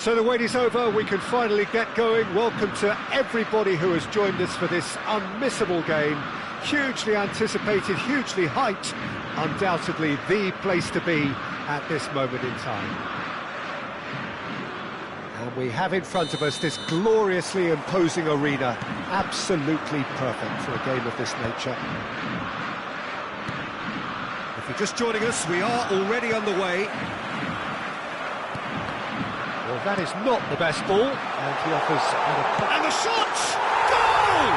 So the wait is over, we can finally get going. Welcome to everybody who has joined us for this unmissable game. Hugely anticipated, hugely hyped, undoubtedly the place to be at this moment in time. And we have in front of us this gloriously imposing arena, absolutely perfect for a game of this nature. If you're just joining us, we are already underway. Well, that is not the best ball, and he offers... And the shot! Goal!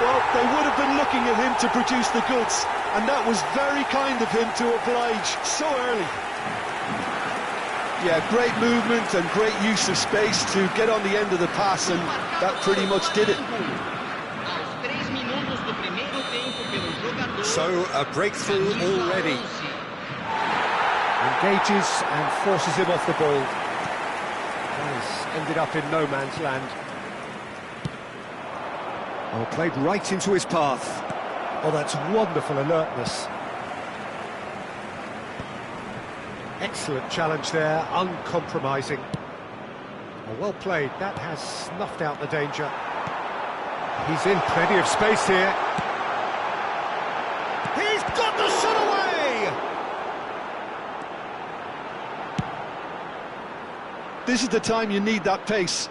Well, they would have been looking at him to produce the goods, and that was very kind of him to oblige so early. Yeah, great movement and great use of space to get on the end of the pass, and that pretty much did it. So, a breakthrough already. Engages and forces him off the ball. Ended up in no man's land. Oh, played right into his path. Oh, that's wonderful alertness. Excellent challenge there, uncompromising. Oh, well played, that has snuffed out the danger. He's in plenty of space here. He's got the shot away! This is the time you need that pace.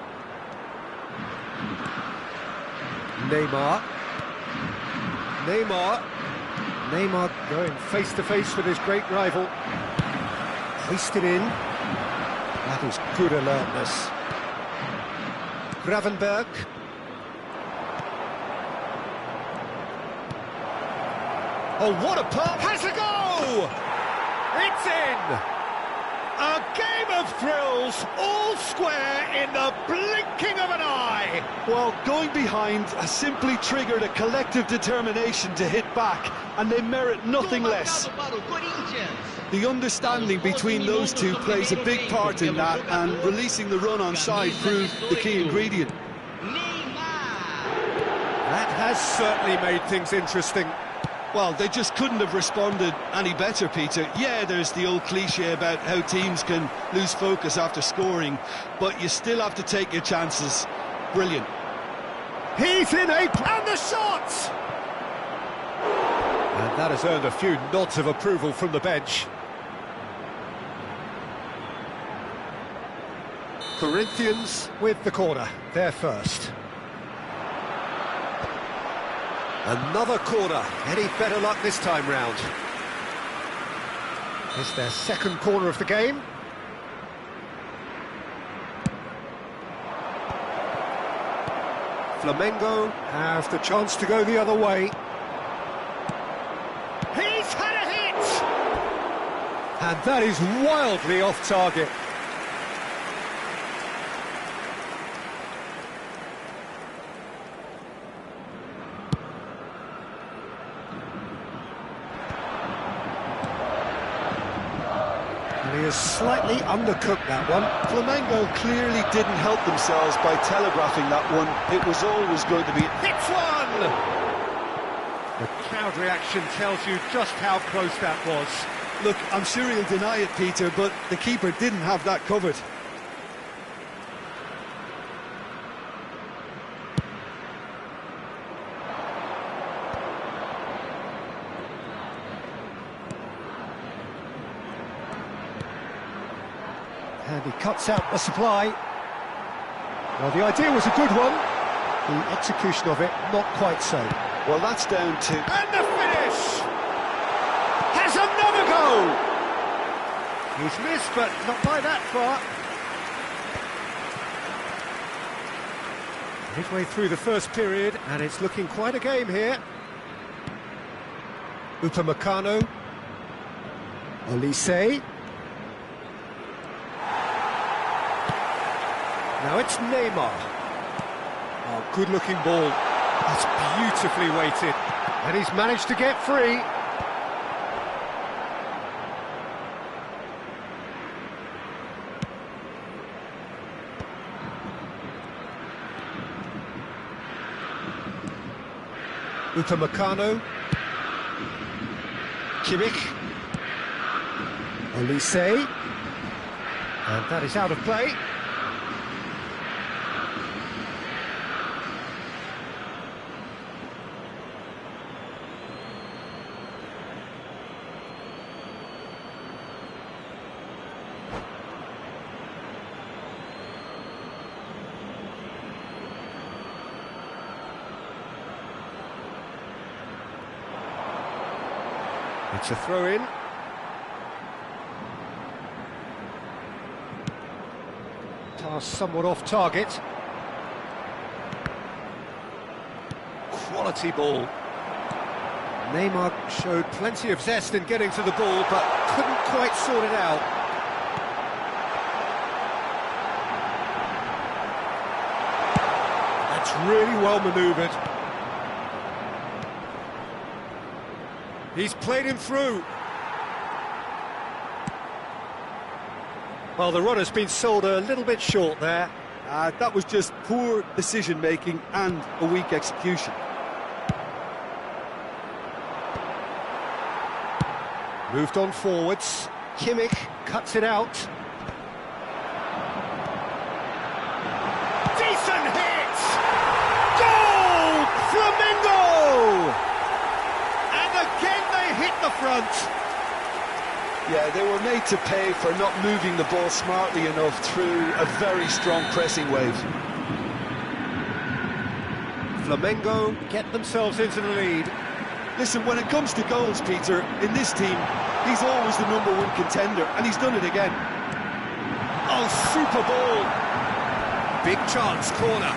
Neymar going face to face with his great rival. Hoisted in. That is good alertness. Gravenberg. Oh, what a pass! Has a go! It's in! A game of thrills, all square in the blinking of an eye! Well, going behind has simply triggered a collective determination to hit back, and they merit nothing less. The understanding between those two plays a big part in that, and releasing the run on side proved the key ingredient. That has certainly made things interesting. Well, they just couldn't have responded any better, Peter. Yeah, there's the old cliche about how teams can lose focus after scoring, but you still have to take your chances. Brilliant. He's in and the shot! And that has earned a few nods of approval from the bench. Corinthians with the corner, they're first. Another corner. Any better luck this time round? It's their second corner of the game. Flamengo have the chance to go the other way. He's had a hit! And that is wildly off target. He has slightly undercooked that one. Flamengo clearly didn't help themselves by telegraphing that one. It was always going to be... Hits one! The crowd reaction tells you just how close that was. Look, I'm sure he'll deny it, Peter, but the keeper didn't have that covered. And he cuts out the supply. Well, the idea was a good one. The execution of it, not quite so. Well, that's down to... And the finish! Has another goal! He's missed, but not by that far. Midway through the first period, and it's looking quite a game here. Upamecano. Olise. Now it's Neymar. Oh, good-looking ball. That's beautifully weighted. And he's managed to get free. Upamecano. Kimmich. Olise. And that is out of play. It's a throw-in. Pass somewhat off target. Quality ball. Neymar showed plenty of zest in getting to the ball, but couldn't quite sort it out. That's really well manoeuvred. He's played him through. Well, the runner's been sold a little bit short there. That was just poor decision-making and a weak execution. Moved on forwards. Kimmich cuts it out. Decent hit! Goal! Flamengo! And again they hit the front. Yeah, they were made to pay for not moving the ball smartly enough through a very strong pressing wave. Flamengo get themselves into the lead. Listen, when it comes to goals, Peter, in this team, he's always the #1 contender, and he's done it again. Oh, super ball! Big chance, corner.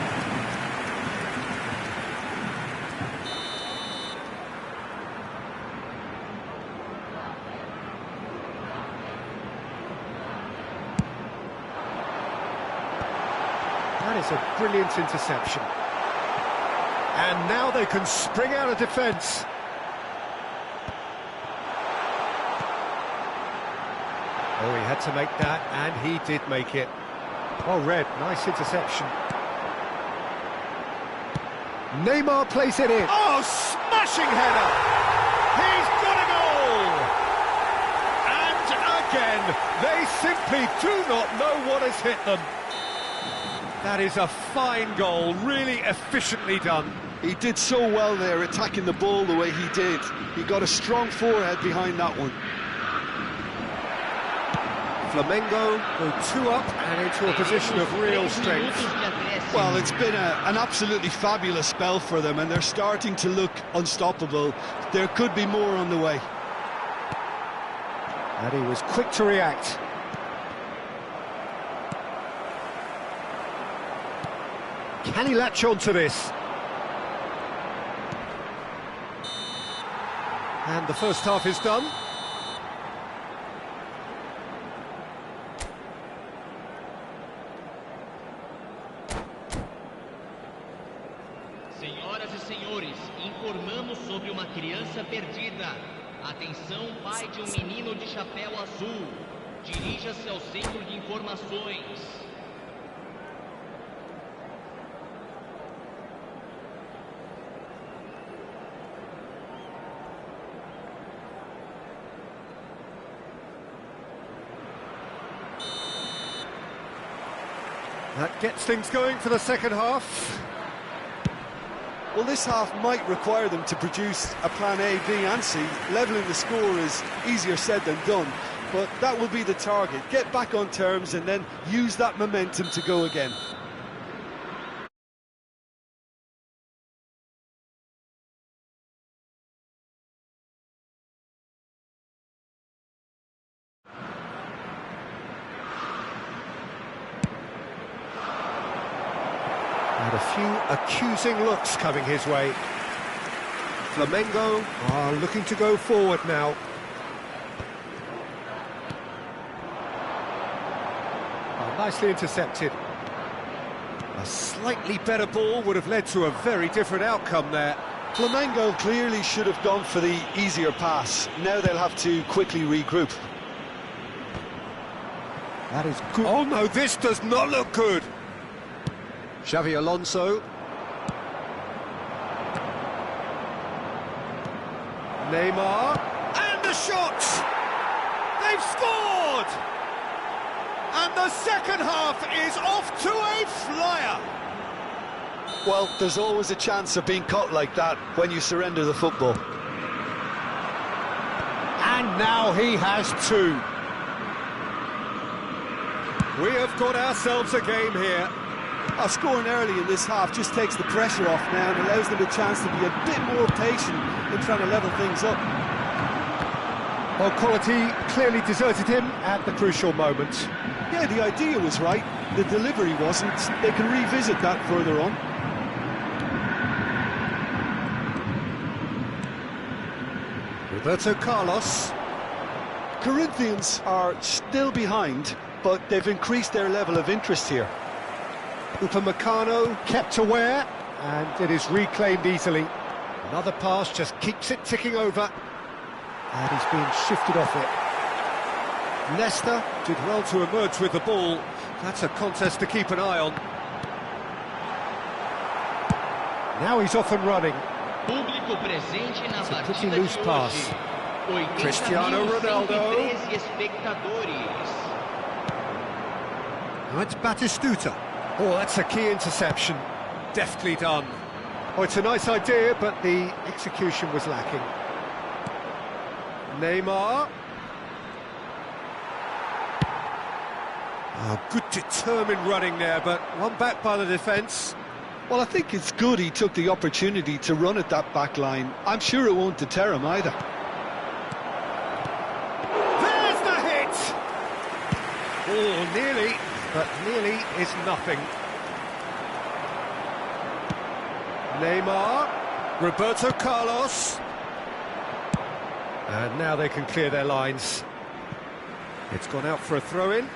That is a brilliant interception. And now they can spring out of defence. Oh, he had to make that, and he did make it. Oh, Red, nice interception. Neymar plays it in. Oh, smashing header! He's got a goal! And again, they simply do not know what has hit them. That is a fine goal, really efficiently done. He did so well there, attacking the ball the way he did. He got a strong forehead behind that one. Flamengo go 2 up and into a position of real strength. Well, it's been an absolutely fabulous spell for them, and they're starting to look unstoppable. There could be more on the way. And he was quick to react. Can he latch on to this? And the first half is done. Senhoras e senhores, informamos sobre uma criança perdida. Atenção, pai de menino de chapéu azul. Dirija-se ao centro de informações. That gets things going for the second half. Well, this half might require them to produce a plan A, B and C. Levelling the score is easier said than done, but that will be the target. Get back on terms and then use that momentum to go again. And a few accusing looks coming his way. Flamengo are looking to go forward now. Oh, nicely intercepted. A slightly better ball would have led to a very different outcome there. Flamengo clearly should have gone for the easier pass. Now they'll have to quickly regroup. That is good. Oh no, this does not look good. Xavi Alonso. Neymar. And the shot! They've scored! And the second half is off to a flyer. Well, there's always a chance of being caught like that when you surrender the football. And now he has 2. We have got ourselves a game here. Scoring early in this half just takes the pressure off now and allows them a chance to be a bit more patient in trying to level things up. Well, quality clearly deserted him at the crucial moment. Yeah, the idea was right, the delivery wasn't. They can revisit that further on. Roberto Carlos. Corinthians are still behind, but they've increased their level of interest here. Upamecano kept aware, and it is reclaimed easily. Another pass just keeps it ticking over, and he's being shifted off it. Leicester did well to emerge with the ball. That's a contest to keep an eye on. Now he's off and running. It's a pretty loose pass. Cristiano Ronaldo. Now it's Batistuta. Oh, that's a key interception. Deftly done. Oh, it's a nice idea, but the execution was lacking. Neymar. Oh, good determined running there, but one back by the defence. Well, I think it's good he took the opportunity to run at that back line. I'm sure it won't deter him either. There's the hit! Oh, nearly, but nearly is nothing. Neymar, Roberto Carlos. And now they can clear their lines. It's gone out for a throw-in.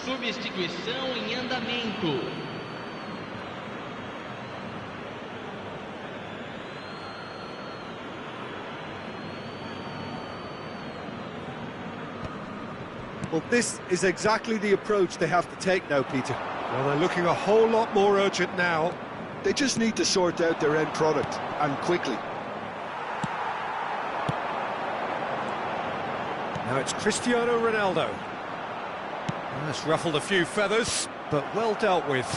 Substituição em andamento. Well, this is exactly the approach they have to take now, Peter. Well, they're looking a whole lot more urgent now. They just need to sort out their end product, and quickly. Now it's Cristiano Ronaldo. That's ruffled a few feathers, but well dealt with.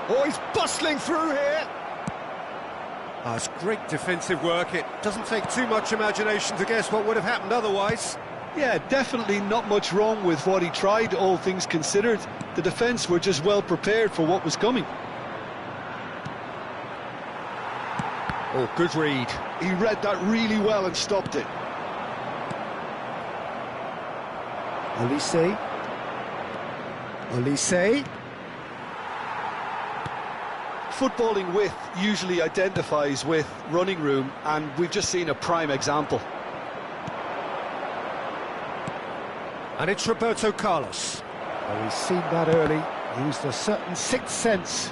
Oh, he's bustling through here! Oh, it's great defensive work. It doesn't take too much imagination to guess what would have happened otherwise. Yeah, definitely not much wrong with what he tried, all things considered. The defence were just well prepared for what was coming. Oh, good read. He read that really well and stopped it. Olise. Footballing width usually identifies with running room, and we've just seen a prime example. And it's Roberto Carlos. Well, he's seen that early, used a certain sixth sense.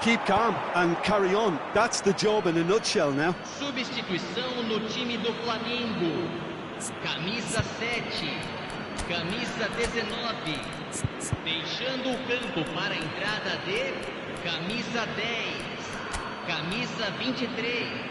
Keep calm and carry on. That's the job in a nutshell now. Substituição no time do Flamengo. Camisa 7, camisa 19. Deixando o campo para a entrada de camisa 10, camisa 23.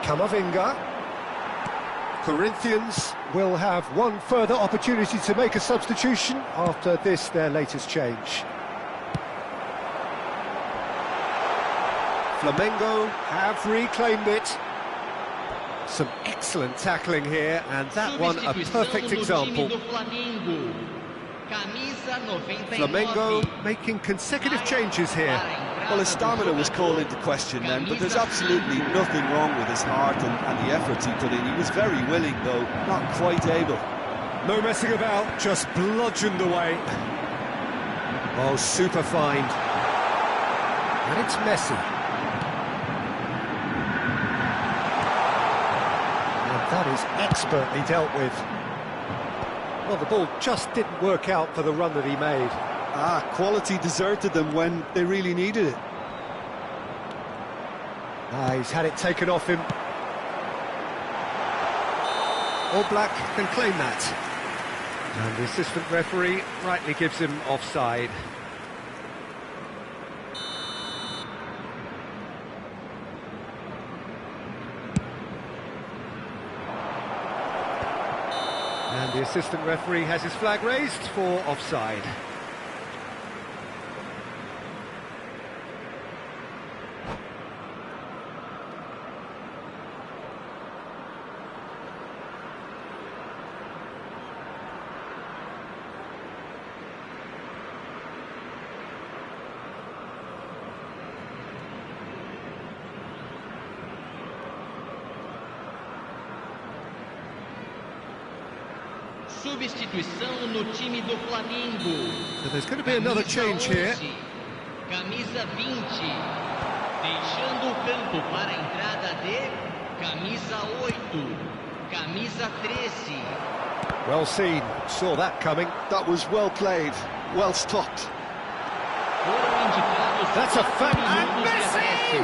Camavinga. Corinthians will have one further opportunity to make a substitution after this, their latest change. Flamengo have reclaimed it. Some excellent tackling here, and that one a perfect example. Flamengo making consecutive changes here. Well, his stamina was called into question then, but there's absolutely nothing wrong with his heart and the efforts he put in. He was very willing, though, not quite able. No messing about, just bludgeoned away. Oh, super fine. And it's Messi. And that is expertly dealt with. Well, the ball just didn't work out for the run that he made. Quality deserted them when they really needed it. He's had it taken off him. All Black can claim that. And the assistant referee rightly gives him offside. And the assistant referee has his flag raised for offside. Substituição no time do Flamengo. So there's going to be another change here. Camisa 20. Deixando o campo para a entrada de camisa 8. Camisa 13. Well seen, saw that coming. That was well played, well stopped. That's a and Messi!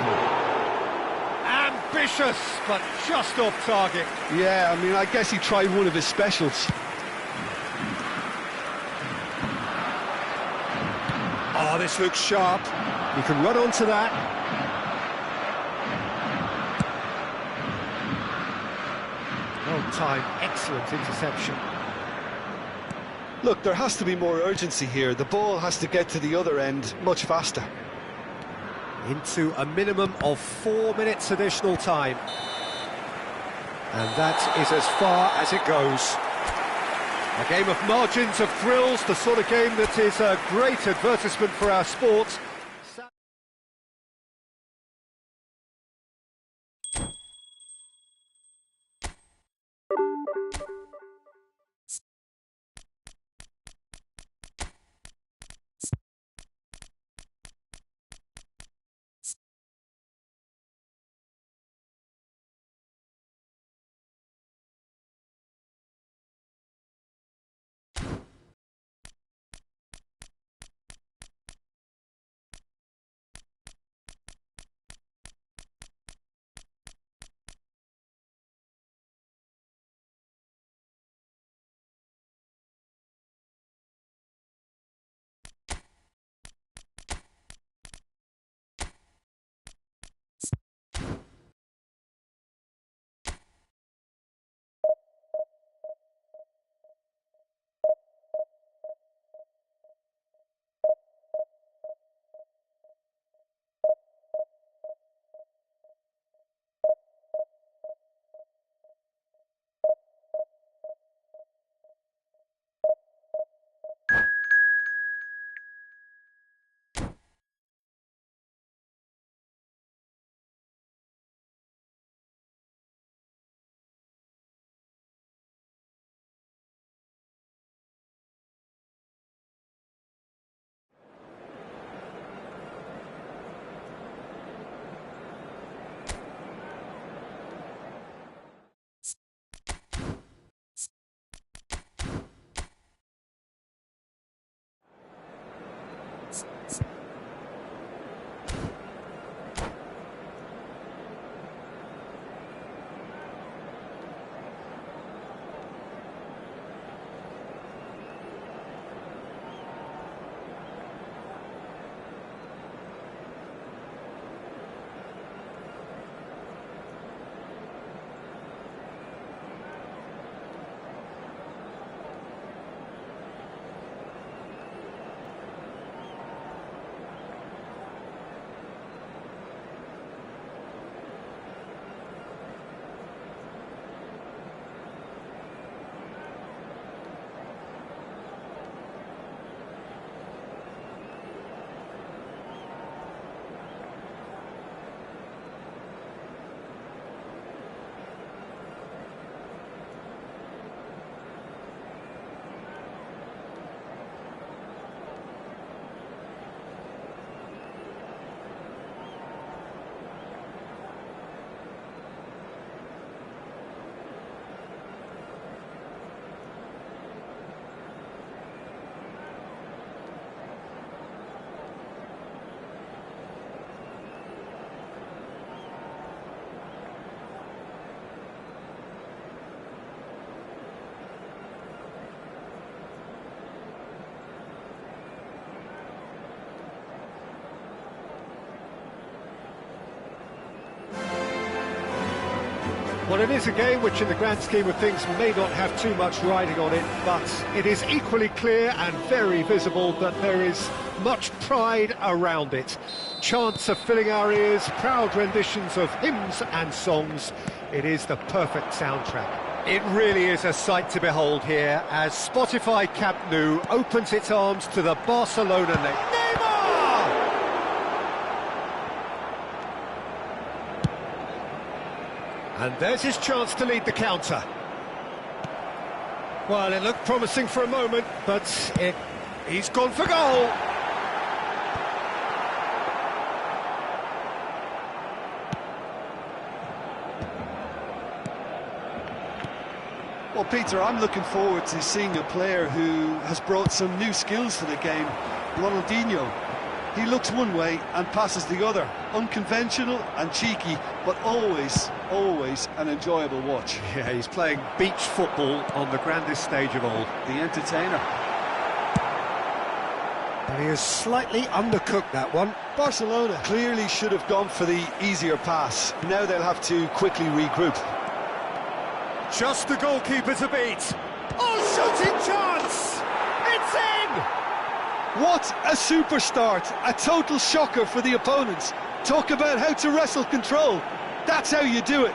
Ambitious, but just off target. Yeah, I mean, I guess he tried one of his specials. Oh, this looks sharp. He can run onto that. Well timed, excellent interception. Look, there has to be more urgency here. The ball has to get to the other end much faster. Into a minimum of 4 minutes additional time. And that is as far as it goes. A game of margins, of thrills, the sort of game that is a great advertisement for our sport. Well, it is a game which in the grand scheme of things may not have too much riding on it, but it is equally clear and very visible that there is much pride around it. Chants are filling our ears, proud renditions of hymns and songs. It is the perfect soundtrack. It really is a sight to behold here as Spotify Camp Nou opens its arms to the Barcelona Neymar! And there's his chance to lead the counter. Well, it looked promising for a moment, but he's gone for goal. Well, Peter, I'm looking forward to seeing a player who has brought some new skills to the game. Ronaldinho. He looks one way and passes the other. Unconventional and cheeky, but always an enjoyable watch. Yeah, he's playing beach football on the grandest stage of all. The entertainer. And he has slightly undercooked that one. Barcelona clearly should have gone for the easier pass. Now they'll have to quickly regroup. Just the goalkeeper to beat. Oh, shooting chance! It's in! What a super start! A total shocker for the opponents. Talk about how to wrestle control. That's how you do it.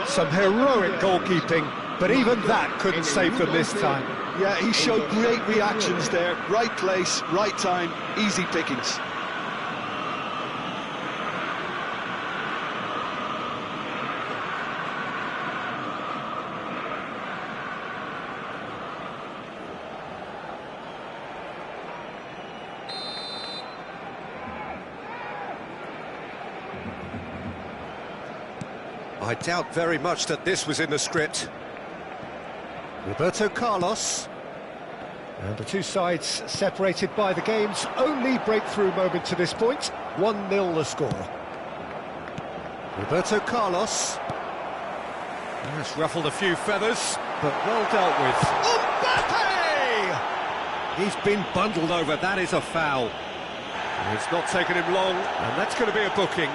Some heroic goalkeeping, but even that couldn't save them this time. Yeah, he showed great reactions there. Right place, right time, easy pickings. I doubt very much that this was in the script. Roberto Carlos. And the two sides separated by the game's only breakthrough moment to this point. 1-0 the score. Roberto Carlos. That's ruffled a few feathers, but well dealt with. Mbappe! He's been bundled over, that is a foul. It's not taken him long, and that's going to be a booking.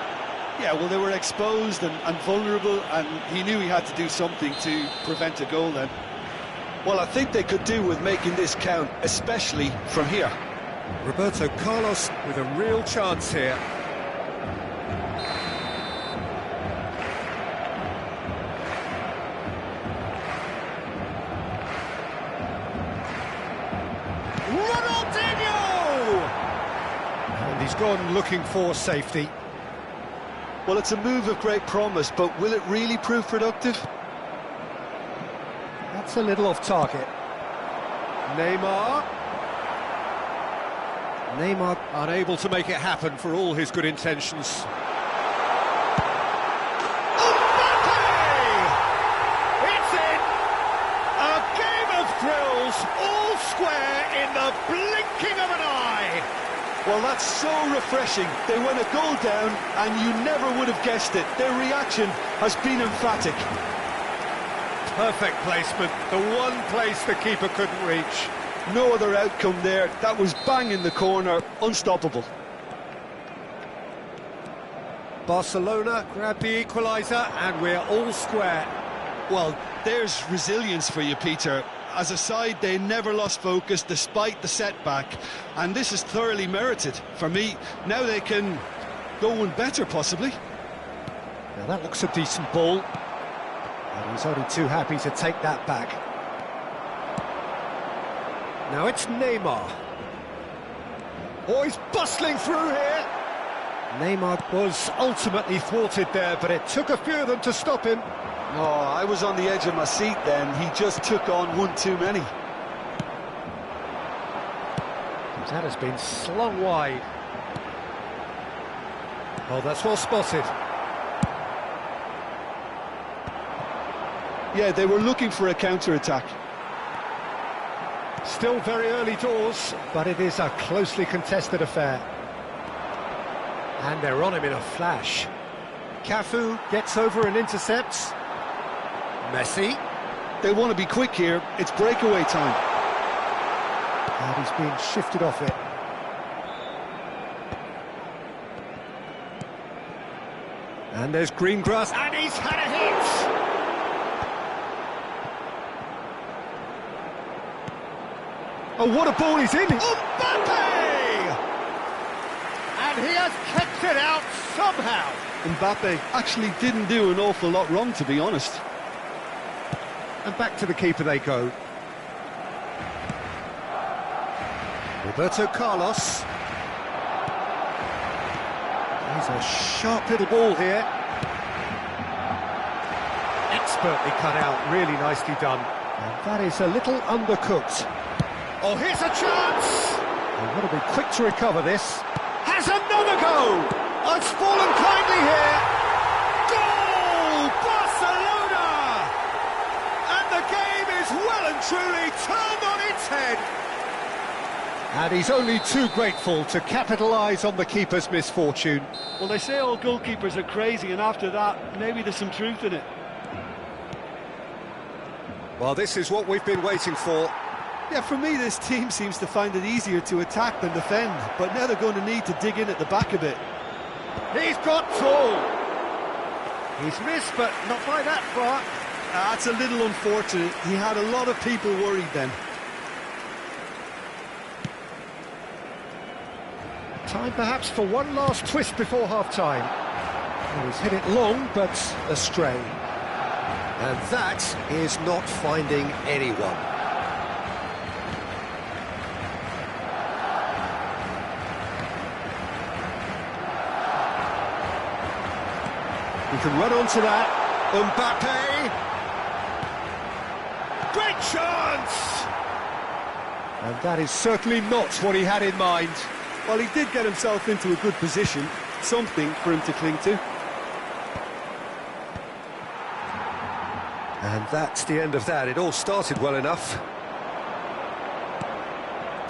Yeah, well, they were exposed and vulnerable, and he knew he had to do something to prevent a goal then. Well, I think they could do with making this count, especially from here. Roberto Carlos with a real chance here. Ronaldinho! And he's gone looking for safety. Well, it's a move of great promise, but will it really prove productive? That's a little off target. Neymar unable to make it happen for all his good intentions. Mbappe! It's in! A game of thrills, all square in the blinking of an eye! Well, that's so refreshing. They went a goal down, and you never would have guessed it. Their reaction has been emphatic. Perfect placement, the one place the keeper couldn't reach. No other outcome there. That was bang in the corner, unstoppable. Barcelona grab the equaliser, and we're all square. Well, there's resilience for you, Peter. As a side, they never lost focus despite the setback, and this is thoroughly merited. For me, now they can go one better, possibly. Now that looks a decent ball, and he's only too happy to take that back. Now it's Neymar. Oh, he's bustling through here. Neymar was ultimately thwarted there, but it took a few of them to stop him. Oh, I was on the edge of my seat then. He just took on one too many. That has been slung wide. Oh, that's well spotted. Yeah, they were looking for a counter-attack. Still very early doors, but it is a closely contested affair. And they're on him in a flash. Cafu gets over and intercepts. Messi. They want to be quick here. It's breakaway time. And he's been shifted off it. And there's green grass, and he's had a hit! Oh, what a ball he's in! Mbappe! And he has kept it out somehow. Mbappe actually didn't do an awful lot wrong, to be honest. And back to the keeper they go. Roberto Carlos. He's a sharp little ball here. Expertly cut out, really nicely done. And that is a little undercooked. Oh, here's a chance! They've got to be quick to recover this. Has another go! Oh, it's fallen kindly here. Goal! Barcelona! And the game is well and truly turned on its head. And he's only too grateful to capitalise on the keeper's misfortune. Well, they say all goalkeepers are crazy, and after that, maybe there's some truth in it. Well, this is what we've been waiting for. Yeah, for me, this team seems to find it easier to attack than defend, but now they're going to need to dig in at the back a bit. He's got tall. He's missed, but not by that far. That's a little unfortunate. He had a lot of people worried then. Time perhaps for one last twist before half-time. Oh, he's hit it long, but astray. And that is not finding anyone. He can run onto that. Mbappe! Great chance! And that is certainly not what he had in mind. Well, he did get himself into a good position, something for him to cling to. And that's the end of that. It all started well enough.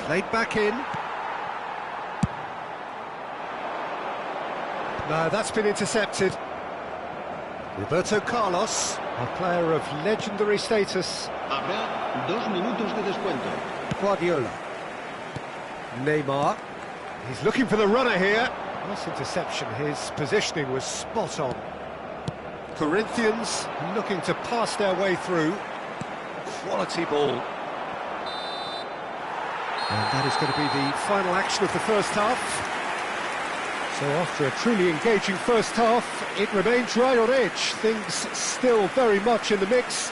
Played back in. No, that's been intercepted. Roberto Carlos, a player of legendary status. Habrá 2 minutos de descuento. Guardiola. Neymar. He's looking for the runner here. Nice interception. His positioning was spot on. Corinthians looking to pass their way through. Quality ball. And that is going to be the final action of the first half. So after a truly engaging first half, it remains right on edge. Things still very much in the mix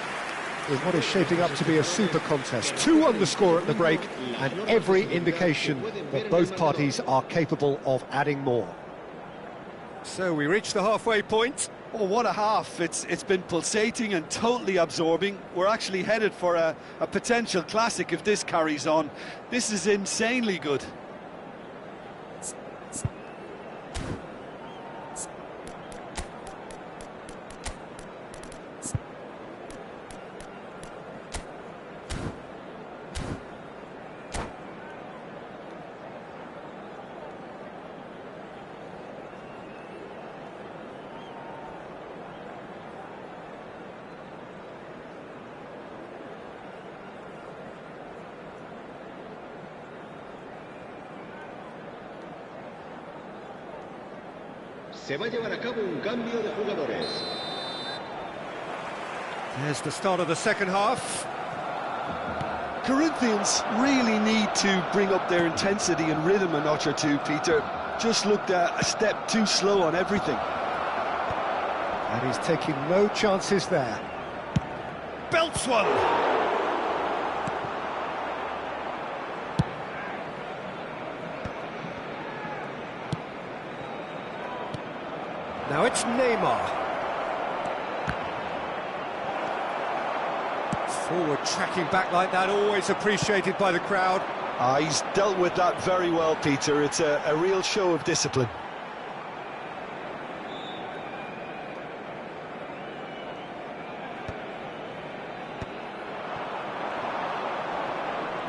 in what is shaping up to be a super contest. 2-1 the score at the break, and every indication that both parties are capable of adding more. So we reach the halfway point. Oh, what a half. It's been pulsating and totally absorbing. We're actually headed for a potential classic if this carries on. This is insanely good. Se va a llevar a cabo un cambio de jugadores. There's the start of the second half. Corinthians really need to bring up their intensity and rhythm a notch or two, Peter. Just looked a step too slow on everything. And he's taking no chances there. Belts one! Now it's Neymar. Forward tracking back like that, always appreciated by the crowd. He's dealt with that very well, Peter. It's a real show of discipline.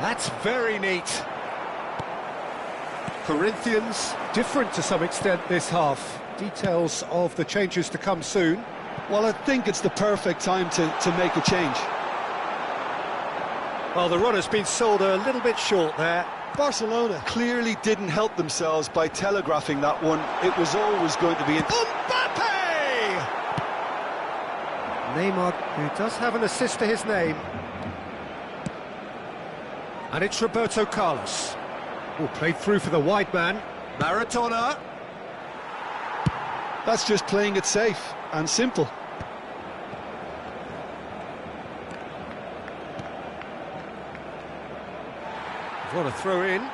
That's very neat. Corinthians, different to some extent this half. Details of the changes to come soon. Well, I think it's the perfect time to make a change. Well, the run has been sold a little bit short there. Barcelona clearly didn't help themselves by telegraphing that one. It was always going to be... Mbappe! Neymar, who does have an assist to his name. And it's Roberto Carlos. Oh, played through for the wide man. Maradona. That's just playing it safe and simple. What a throw in.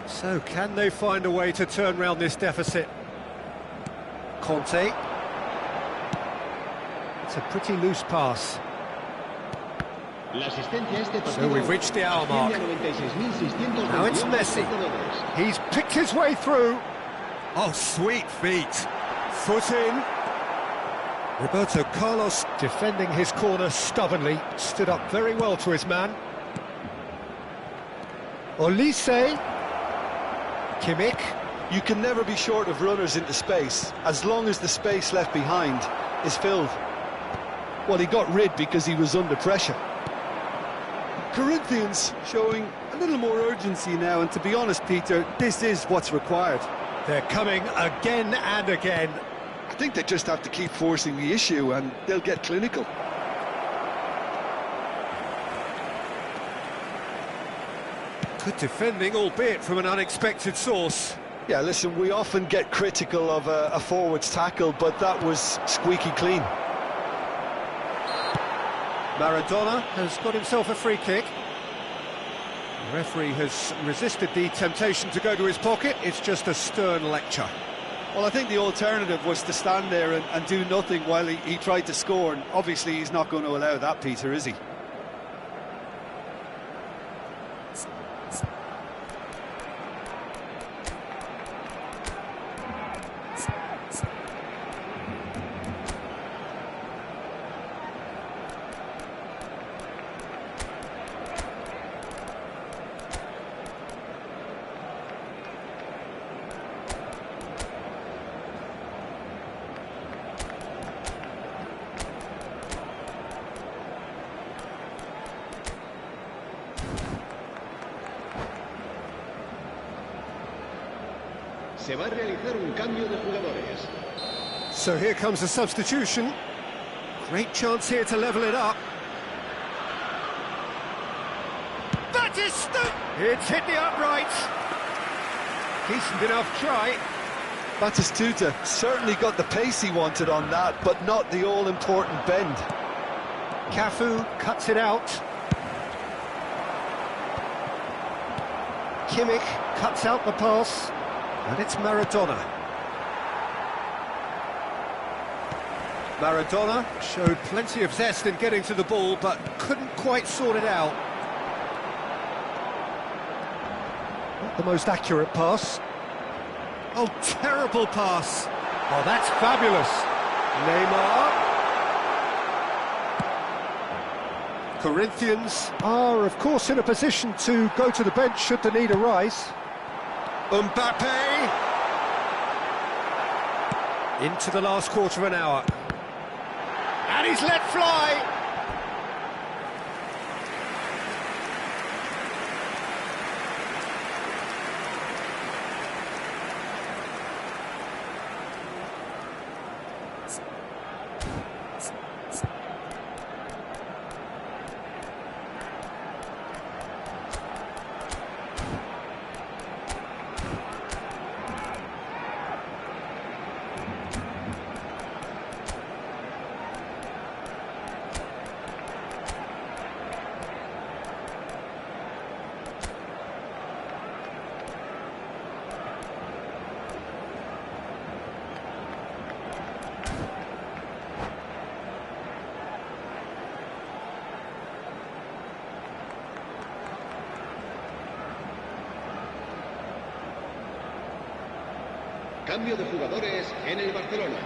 So, can they find a way to turn round this deficit? Conte. It's a pretty loose pass. So we've reached the hour mark. Now it's Messi. He's picked his way through. Oh, sweet feet. Foot in. Roberto Carlos defending his corner stubbornly. Stood up very well to his man. Olise. Kimmich. You can never be short of runners into space, as long as the space left behind is filled. Well, he got rid because he was under pressure. Corinthians showing a little more urgency now, and to be honest, Peter, this is what's required. They're coming again and again. I think they just have to keep forcing the issue and they'll get clinical. Good defending, albeit from an unexpected source. Yeah, listen, we often get critical of a forward's tackle, but that was squeaky clean. Maradona has got himself a free kick. The referee has resisted the temptation to go to his pocket. It's just a stern lecture. Well, I think the alternative was to stand there and do nothing while he tried to score, and obviously he's not going to allow that, Peter, is he? Se va a realizar un cambio de jugadores. So here comes a substitution. Great chance here to level it up. Batista! It's hit the uprights. Decent enough try. Batistuta certainly got the pace he wanted on that, but not the all-important bend. Cafu cuts it out. Kimmich cuts out the pass. And it's Maradona. Maradona showed plenty of zest in getting to the ball, but couldn't quite sort it out. Not the most accurate pass. Oh, terrible pass. Oh, that's fabulous. Neymar. Corinthians are, of course, in a position to go to the bench should the need arise. Mbappe! Into the last quarter of an hour. And he's let fly! Cambio de jugadores en el Barcelona.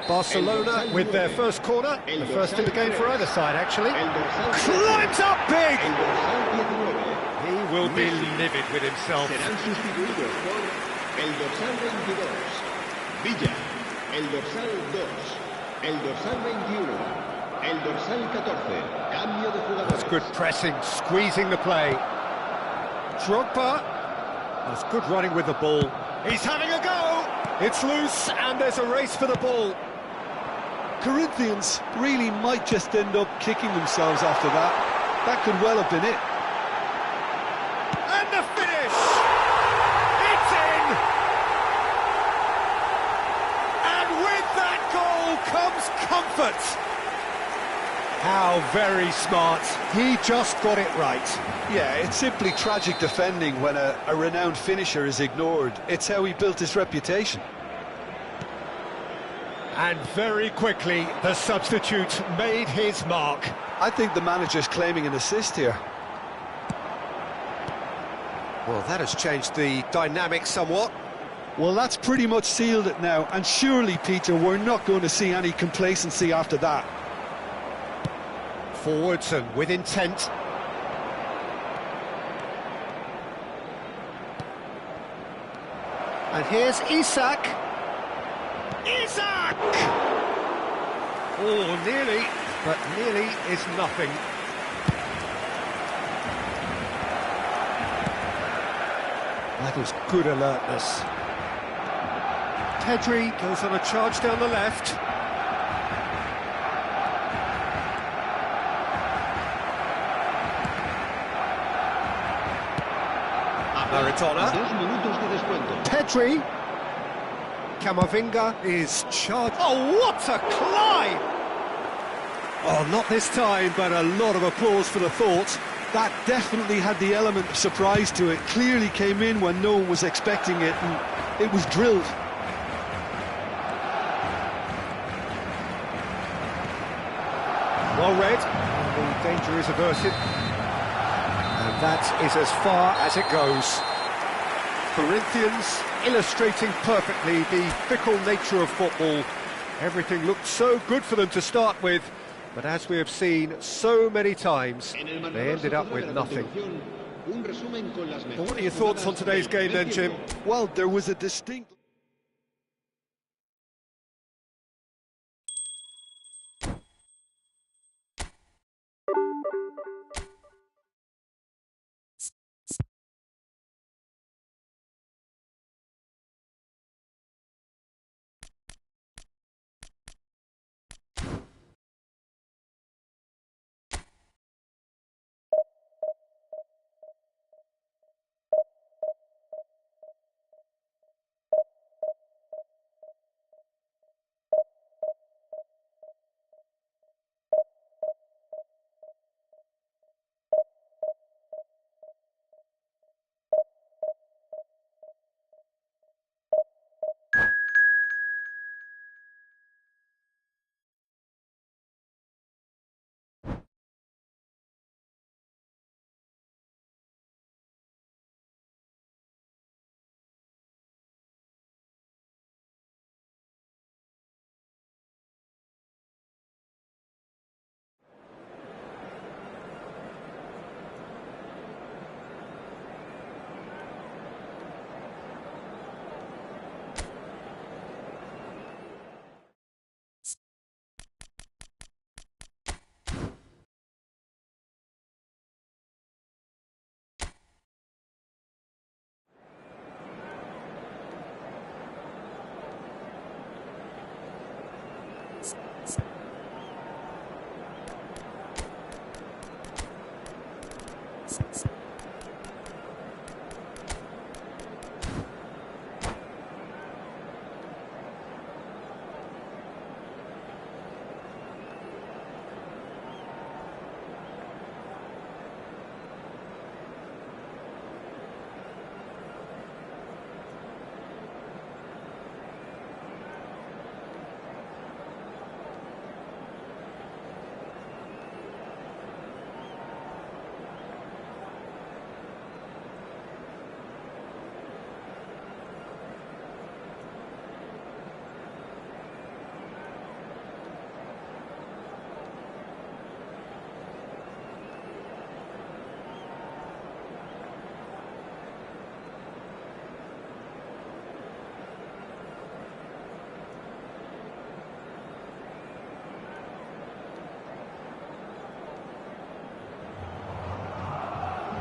Barcelona with their first corner, the first in the game for either side, actually. Climbs up big! He will be livid with himself. Serán sustituidos por el dorsal 22, Villa, el dorsal 2, el dorsal 21, el dorsal 14. Cambio de jugadores. That's good pressing, squeezing the play. Drogba. That's good running with the ball. He's having a go! It's loose, and there's a race for the ball. Corinthians really might just end up kicking themselves after that. That could well have been it. And the finish! It's in! And with that goal comes comfort. How very smart. He just got it right. Yeah, it's simply tragic defending when a renowned finisher is ignored. It's how he built his reputation. And very quickly, the substitute made his mark. I think the manager's claiming an assist here. Well, that has changed the dynamic somewhat. Well, that's pretty much sealed it now, and surely, Peter, we're not going to see any complacency after that. Forwards and with intent. And here's Isak. Isak! Oh, nearly, but nearly is nothing. That is good alertness. Pedri goes on a charge down the left. Maradona. Pedri. Camavinga is charged. Oh, what a climb! Oh, not this time, but a lot of applause for the thought. That definitely had the element of surprise to it. Clearly came in when no one was expecting it, and it was drilled. Well read. The danger is averted. And that is as far as it goes. Corinthians illustrating perfectly the fickle nature of football. Everything looked so good for them to start with, but as we have seen so many times, they ended up with nothing. Well, what are your thoughts on today's game then, Jim? Well, there was a distinct...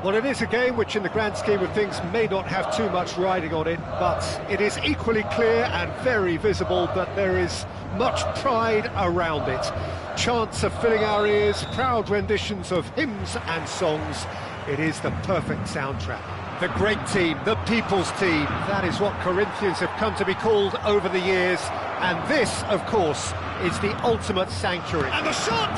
Well, it is a game which in the grand scheme of things may not have too much riding on it, but it is equally clear and very visible that there is much pride around it. Chants are filling our ears, proud renditions of hymns and songs. It is the perfect soundtrack. The great team, the people's team, that is what Corinthians have come to be called over the years. And this, of course, is the ultimate sanctuary. And the shot!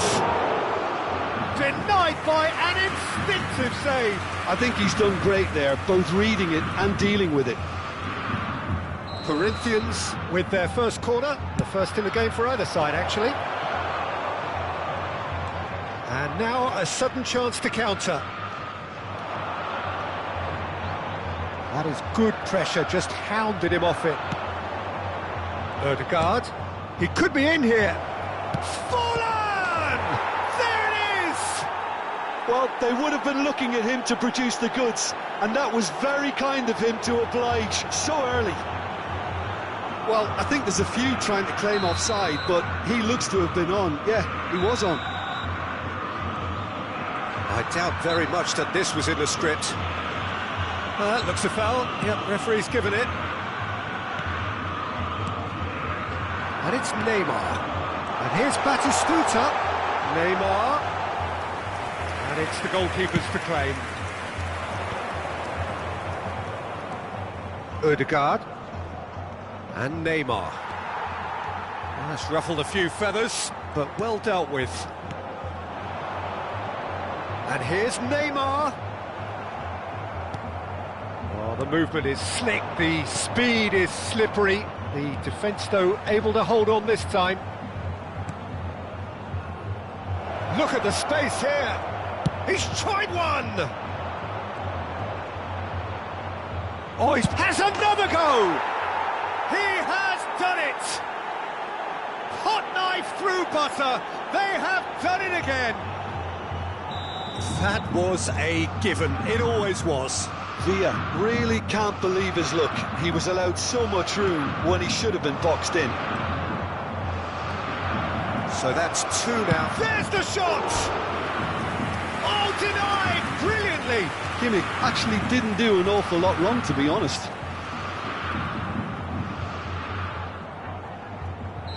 Denied by an instinctive save. I think he's done great there, both reading it and dealing with it. Corinthians with their first corner, the first in the game for either side, actually. And now a sudden chance to counter. That is good pressure, just hounded him off it. Ødegaard, he could be in here. Fallen! There it is! Well, they would have been looking at him to produce the goods, and that was very kind of him to oblige so early. Well, I think there's a few trying to claim offside, but he looks to have been on. Yeah, he was on. I doubt very much that this was in the script. That looks a foul. Yep, referee's given it. And it's Neymar. And here's Batistuta. Neymar. And it's the goalkeepers to claim. Ødegaard. And Neymar. Well, that's ruffled a few feathers, but well dealt with. And here's Neymar. Oh, the movement is slick, the speed is slippery. The defence, though, able to hold on this time. Look at the space here. He's tried one. Oh, he has another go. He has done it. Hot knife through butter. They have done it again. That was a given. It always was. Villa really can't believe his luck. He was allowed so much room when he should have been boxed in. So that's two now. There's the shot! Oh, denied! Brilliantly! Kimmich actually didn't do an awful lot wrong, to be honest.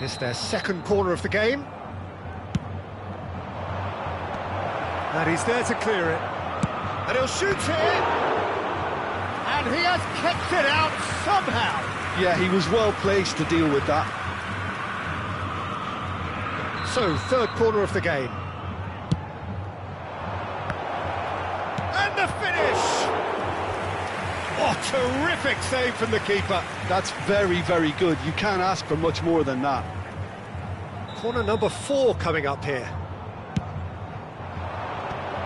It's their second corner of the game. And he's there to clear it. And he'll shoot it! And he has kept it out somehow. Yeah, he was well placed to deal with that. So, third corner of the game. And the finish! Oh, terrific save from the keeper. That's very, very good. You can't ask for much more than that. Corner number 4 coming up here.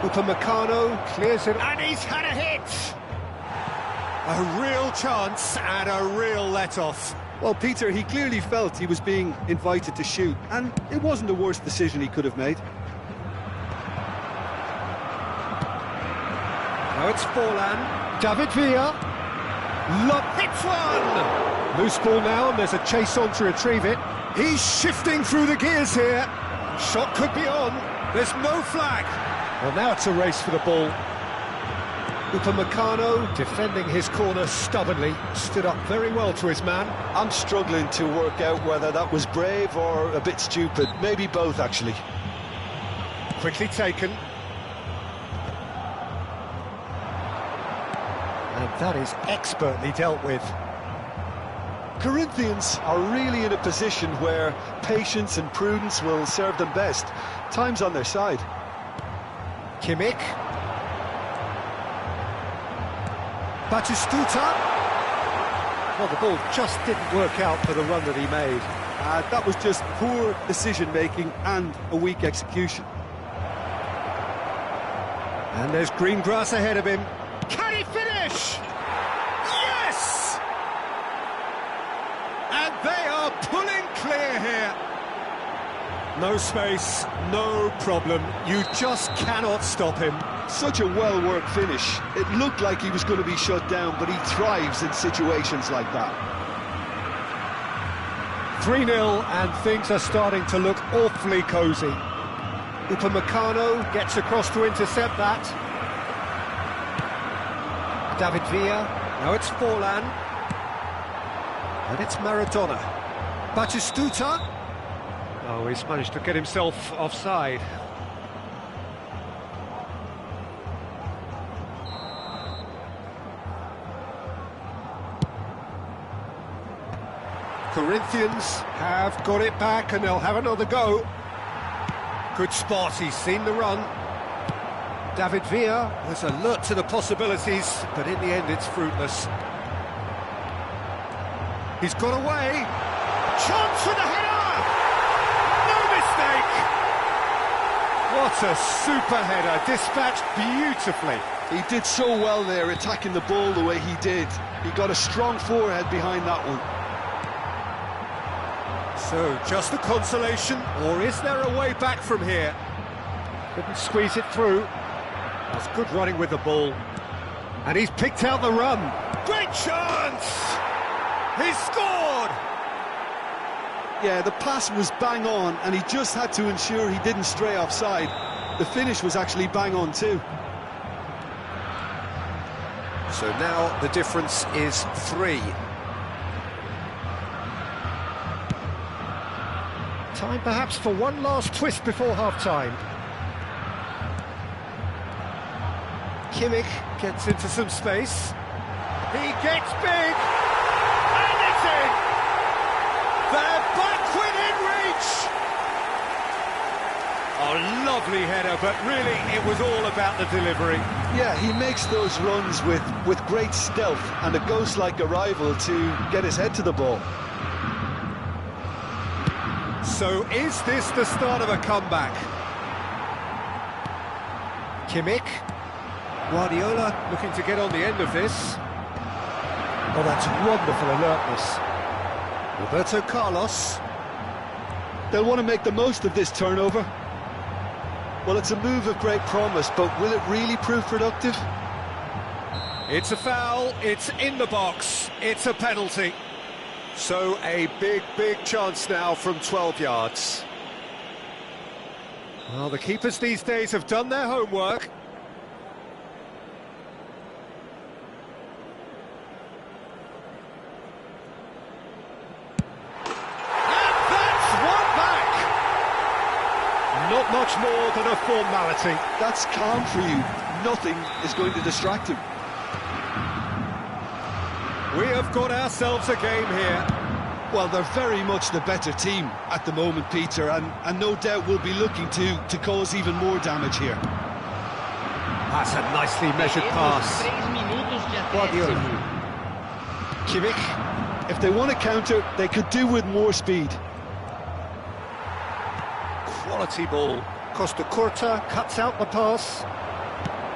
Upamecano clears it, and he's had a hit! A real chance and a real let-off. Well, Peter, he clearly felt he was being invited to shoot, and it wasn't the worst decision he could have made. Now it's Forlan. David Villa. Hits one! Loose ball now, and there's a chase on to retrieve it. He's shifting through the gears here. Shot could be on. There's no flag. Well, now it's a race for the ball. Upamecano defending his corner stubbornly, stood up very well to his man. I'm struggling to work out whether that was brave or a bit stupid. Maybe both, actually. Quickly taken. And that is expertly dealt with. Corinthians are really in a position where patience and prudence will serve them best. Time's on their side. Kimmich. Batistuta. Well, the ball just didn't work out for the run that he made. That was just poor decision-making and a weak execution. And there's green grass ahead of him. Can he finish? Yes! And they are pulling clear here. No space, no problem. You just cannot stop him. Such a well-worked finish. It looked like he was going to be shut down, but he thrives in situations like that. 3-0, and things are starting to look awfully cosy. Upamecano gets across to intercept that. David Villa. Now it's Forlan. And it's Maradona. Batistuta. Oh, he's managed to get himself offside. Corinthians have got it back and they'll have another go. Good spot, he's seen the run. David Villa was alert to the possibilities, but in the end it's fruitless. He's got away. Chance for the header! No mistake! What a super header, dispatched beautifully. He did so well there, attacking the ball the way he did. He got a strong forehead behind that one. So, just a consolation, or is there a way back from here? Couldn't squeeze it through. That's good running with the ball. And he's picked out the run. Great chance! He's scored! Yeah, the pass was bang on, and he just had to ensure he didn't stray offside. The finish was actually bang on too. So now the difference is 3. Time perhaps for one last twist before half-time. Kimmich gets into some space. He gets big! And it's in! They're back within reach! Oh, lovely header, but really it was all about the delivery. Yeah, he makes those runs with great stealth and a ghost-like arrival to get his head to the ball. So is this the start of a comeback? Kimmich. Guardiola looking to get on the end of this. Oh, that's wonderful alertness. Roberto Carlos. They'll want to make the most of this turnover. Well, it's a move of great promise, but will it really prove productive? It's a foul, it's in the box, it's a penalty. So a big, big chance now from 12 yards. Well, the keepers these days have done their homework. Not much more than a formality. That's calm for you. Nothing is going to distract him. We have got ourselves a game here. Well, they're very much the better team at the moment, Peter, and no doubt will be looking to cause even more damage here. That's a nicely measured pass. Guardiola. Kimmich. If they want to counter, they could do with more speed. Quality ball. Costa Curta cuts out the pass.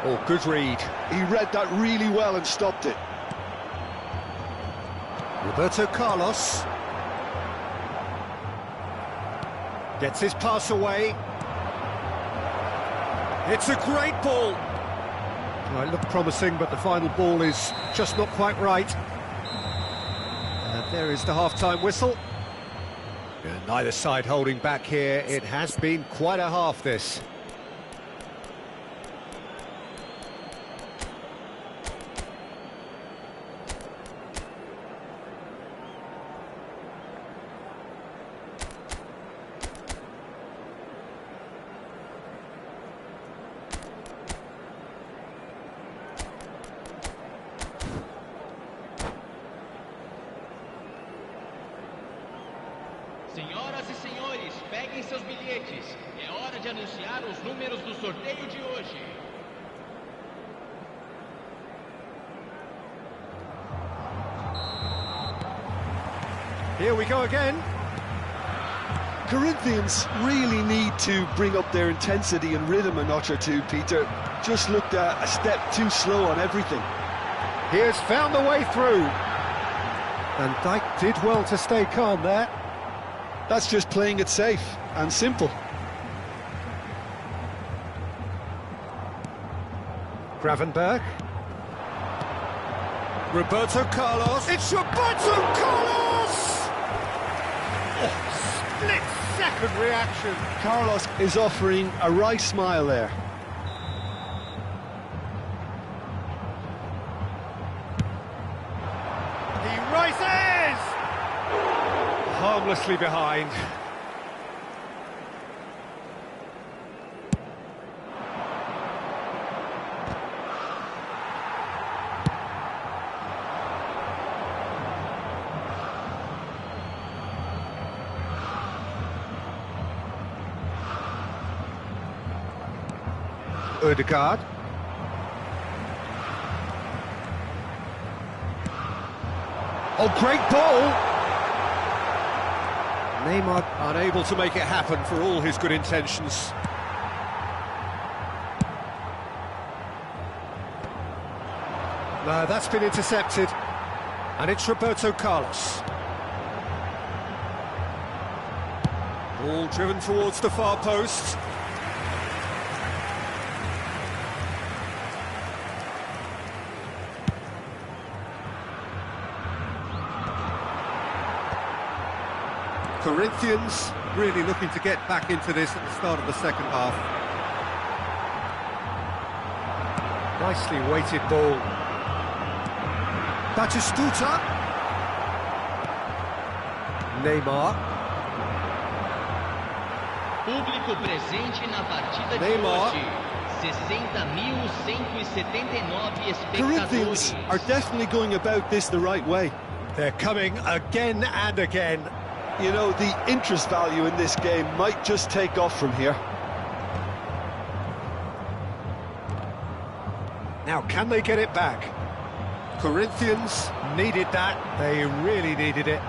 Oh, good read. He read that really well and stopped it. Roberto Carlos. Gets his pass away. It's a great ball. Well, it looked promising, but the final ball is just not quite right. And there is the half-time whistle. Neither side holding back here. It has been quite a half, this. Senhoras e senhores, peguem seus bilhetes. É hora de anunciar os números do sorteio de hoje. Here we go again. Corinthians really need to bring up their intensity and rhythm a notch or two, Peter. Just looked a step too slow on everything. He has found the way through. And Dijk did well to stay calm there. That's just playing it safe and simple. Gravenberg. Roberto Carlos. It's Roberto Carlos! Oh, split-second reaction. Carlos is offering a wry smile there. harmlessly behind. Odegaard. Oh, great ball! Neymar unable to make it happen for all his good intentions. No, that's been intercepted. And it's Roberto Carlos. Ball driven towards the far post. Corinthians really looking to get back into this at the start of the second half. Nicely weighted ball. Batistuta. Neymar. Público presente na partida de Neymar. hoje. 60.179 espectadores. Corinthians are definitely going about this the right way. They're coming again and again. You know, the interest value in this game might just take off from here. Now, can they get it back? Corinthians needed that. They really needed it.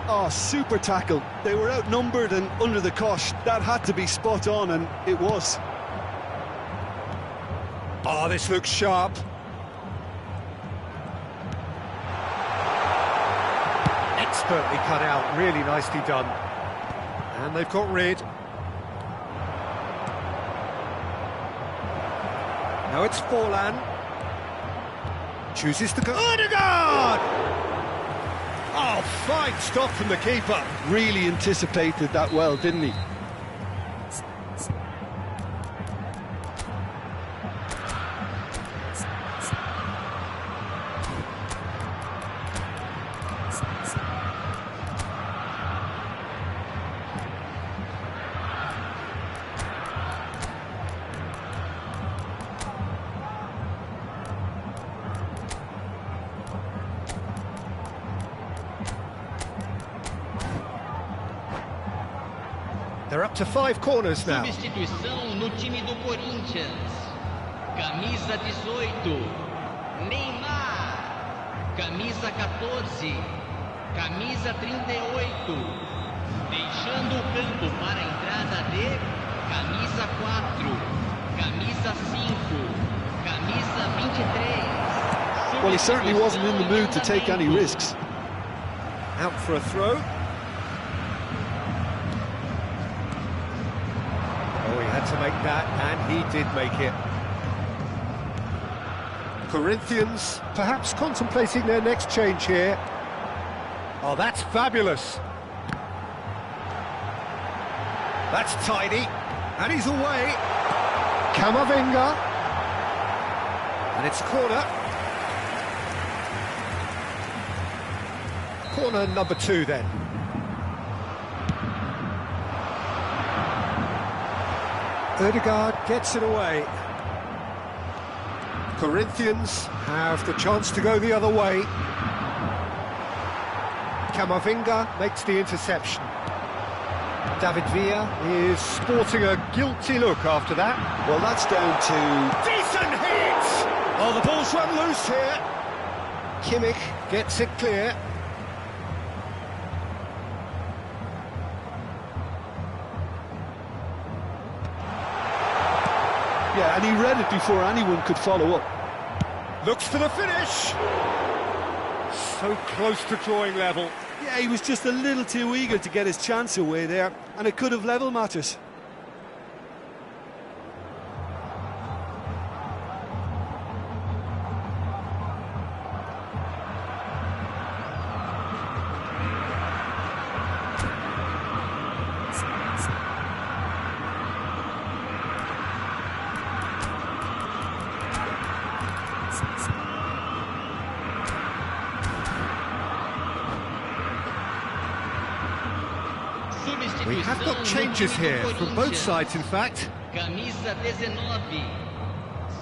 Oh, super tackle. They were outnumbered and under the cosh. That had to be spot on, and it was. Oh, this looks sharp. Expertly cut out, really nicely done. And they've got rid. Now it's Forlan. Chooses to go. Odegaard! Oh, fine stop from the keeper. Really anticipated that well, didn't he? They're up to 5 corners now. Substituição no time do Corinthians. Camisa 18, Neymar. Camisa 14, camisa 38. Deixando o campo para a entrada de camisa 4, camisa 5, camisa 23. Well, he certainly wasn't in the mood to take any risks. Out for a throw. Oh, he had to make that, and he did make it. Corinthians perhaps contemplating their next change here. Oh, that's fabulous. That's tidy. And he's away. Camavinga. And it's corner. Corner number 2 then. Odegaard gets it away. Corinthians have the chance to go the other way. Camavinga makes the interception. David Villa is sporting a guilty look after that. Well, that's down to... Decent hit! Oh, the ball's run loose here. Kimmich gets it clear. Yeah, and he read it before anyone could follow up. Looks for the finish. So close to drawing level. Yeah, he was just a little too eager to get his chance away there, and it could have level matters. We have got changes here from both sides, in fact. Camisa 19.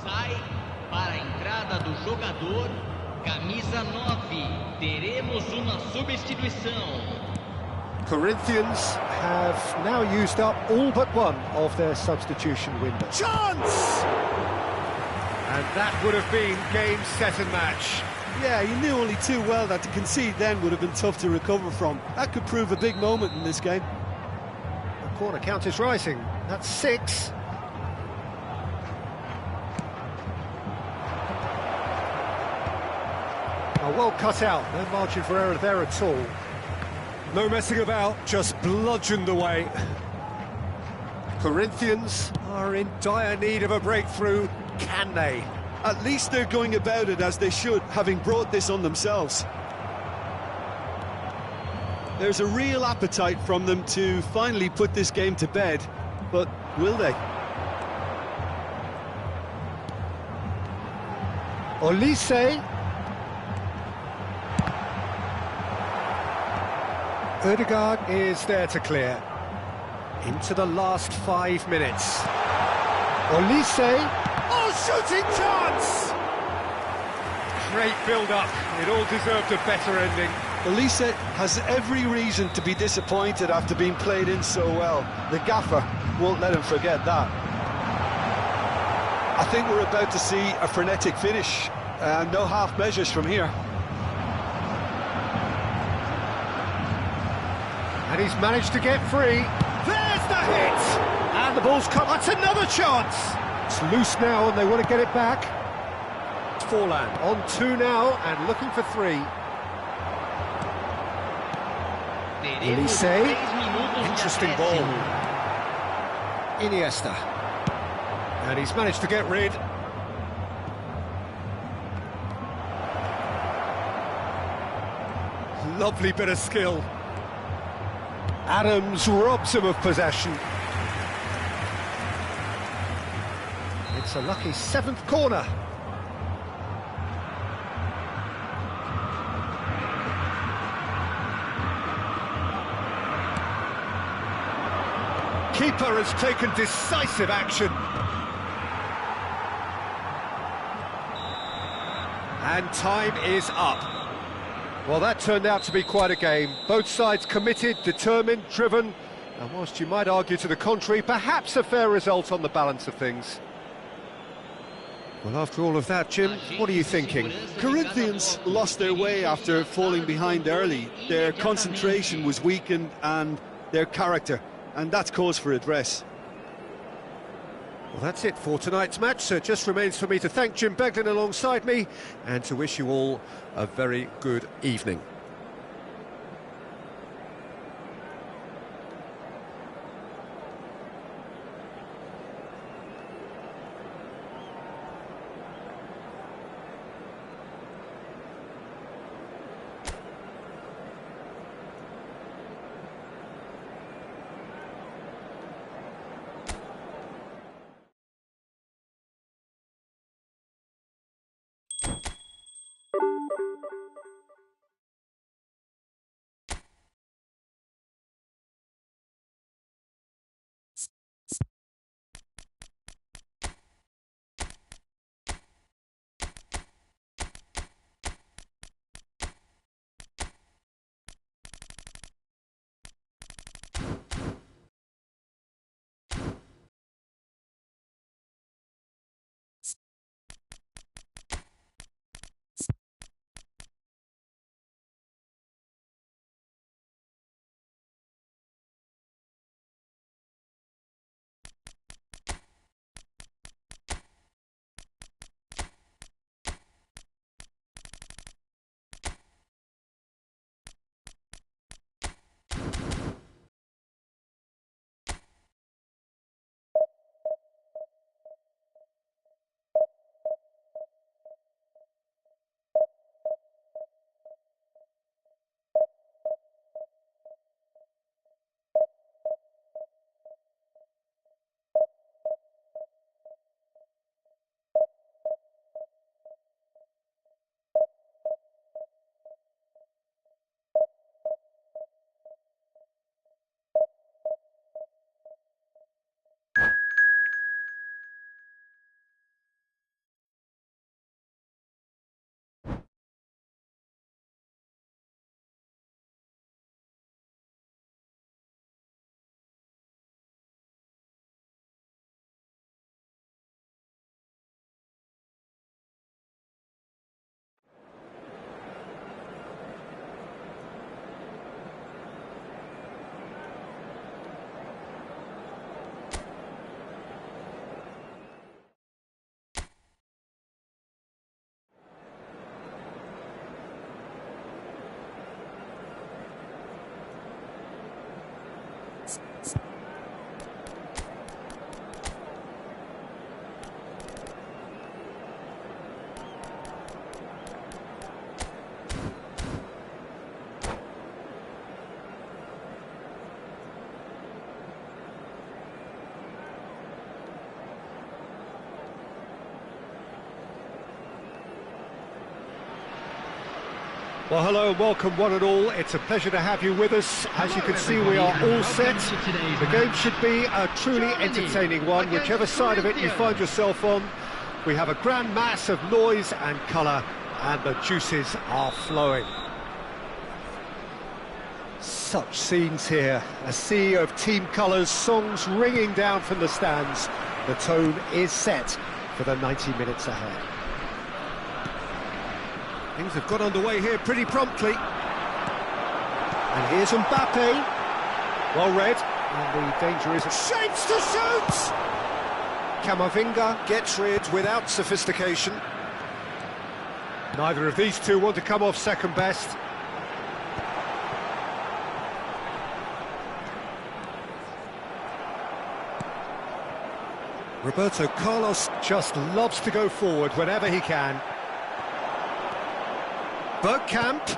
Sai para a entrada do jogador. Camisa 9. Teremos uma substituição. Corinthians have now used up all but one of their substitution window. Chance! And that would have been game, set and match. Yeah, you knew only too well that to concede then would have been tough to recover from. That could prove a big moment in this game. The corner count is rising. That's 6. Oh, well cut out. No margin for error there at all. No messing about, just bludgeoned away. Corinthians are in dire need of a breakthrough. Can they? At least they're going about it as they should, having brought this on themselves. There's a real appetite from them to finally put this game to bed, but will they? Olise. Ødegaard is there to clear. Into the last 5 minutes. Olise. Oh, shooting chance! Great build-up. It all deserved a better ending. Olise has every reason to be disappointed after being played in so well. The gaffer won't let him forget that. I think we're about to see a frenetic finish. No half measures from here. And he's managed to get free. There's the hit! And the ball's come. That's another chance! It's loose now and they want to get it back. It's Forlan on 2 now and looking for 3. Olise. Interesting ball. Iniesta. And he's managed to get rid. Lovely bit of skill. Adams robs him of possession. It's a lucky 7th corner. Keeper has taken decisive action. And time is up. Well, that turned out to be quite a game. Both sides committed, determined, driven, and whilst you might argue to the contrary, perhaps a fair result on the balance of things. Well, after all of that, Jim, what are you thinking? Corinthians lost their way after falling behind early. Their concentration was weakened and their character, and that's cause for address. Well, that's it for tonight's match, so it just remains for me to thank Jim Beglin alongside me and to wish you all a very good evening. Well, hello and welcome one and all. It's a pleasure to have you with us. As you can see, we are all set. The game should be a truly entertaining one, whichever side of it you find yourself on. We have a grand mass of noise and colour, and the juices are flowing. Such scenes here, a sea of team colours, songs ringing down from the stands. The tone is set for the 90 minutes ahead. Things have got underway here pretty promptly. And here's Mbappe. Well read. And the danger is... Shapes to shoot! Camavinga gets rid without sophistication. Neither of these two want to come off second best. Roberto Carlos just loves to go forward whenever he can. Bergkamp.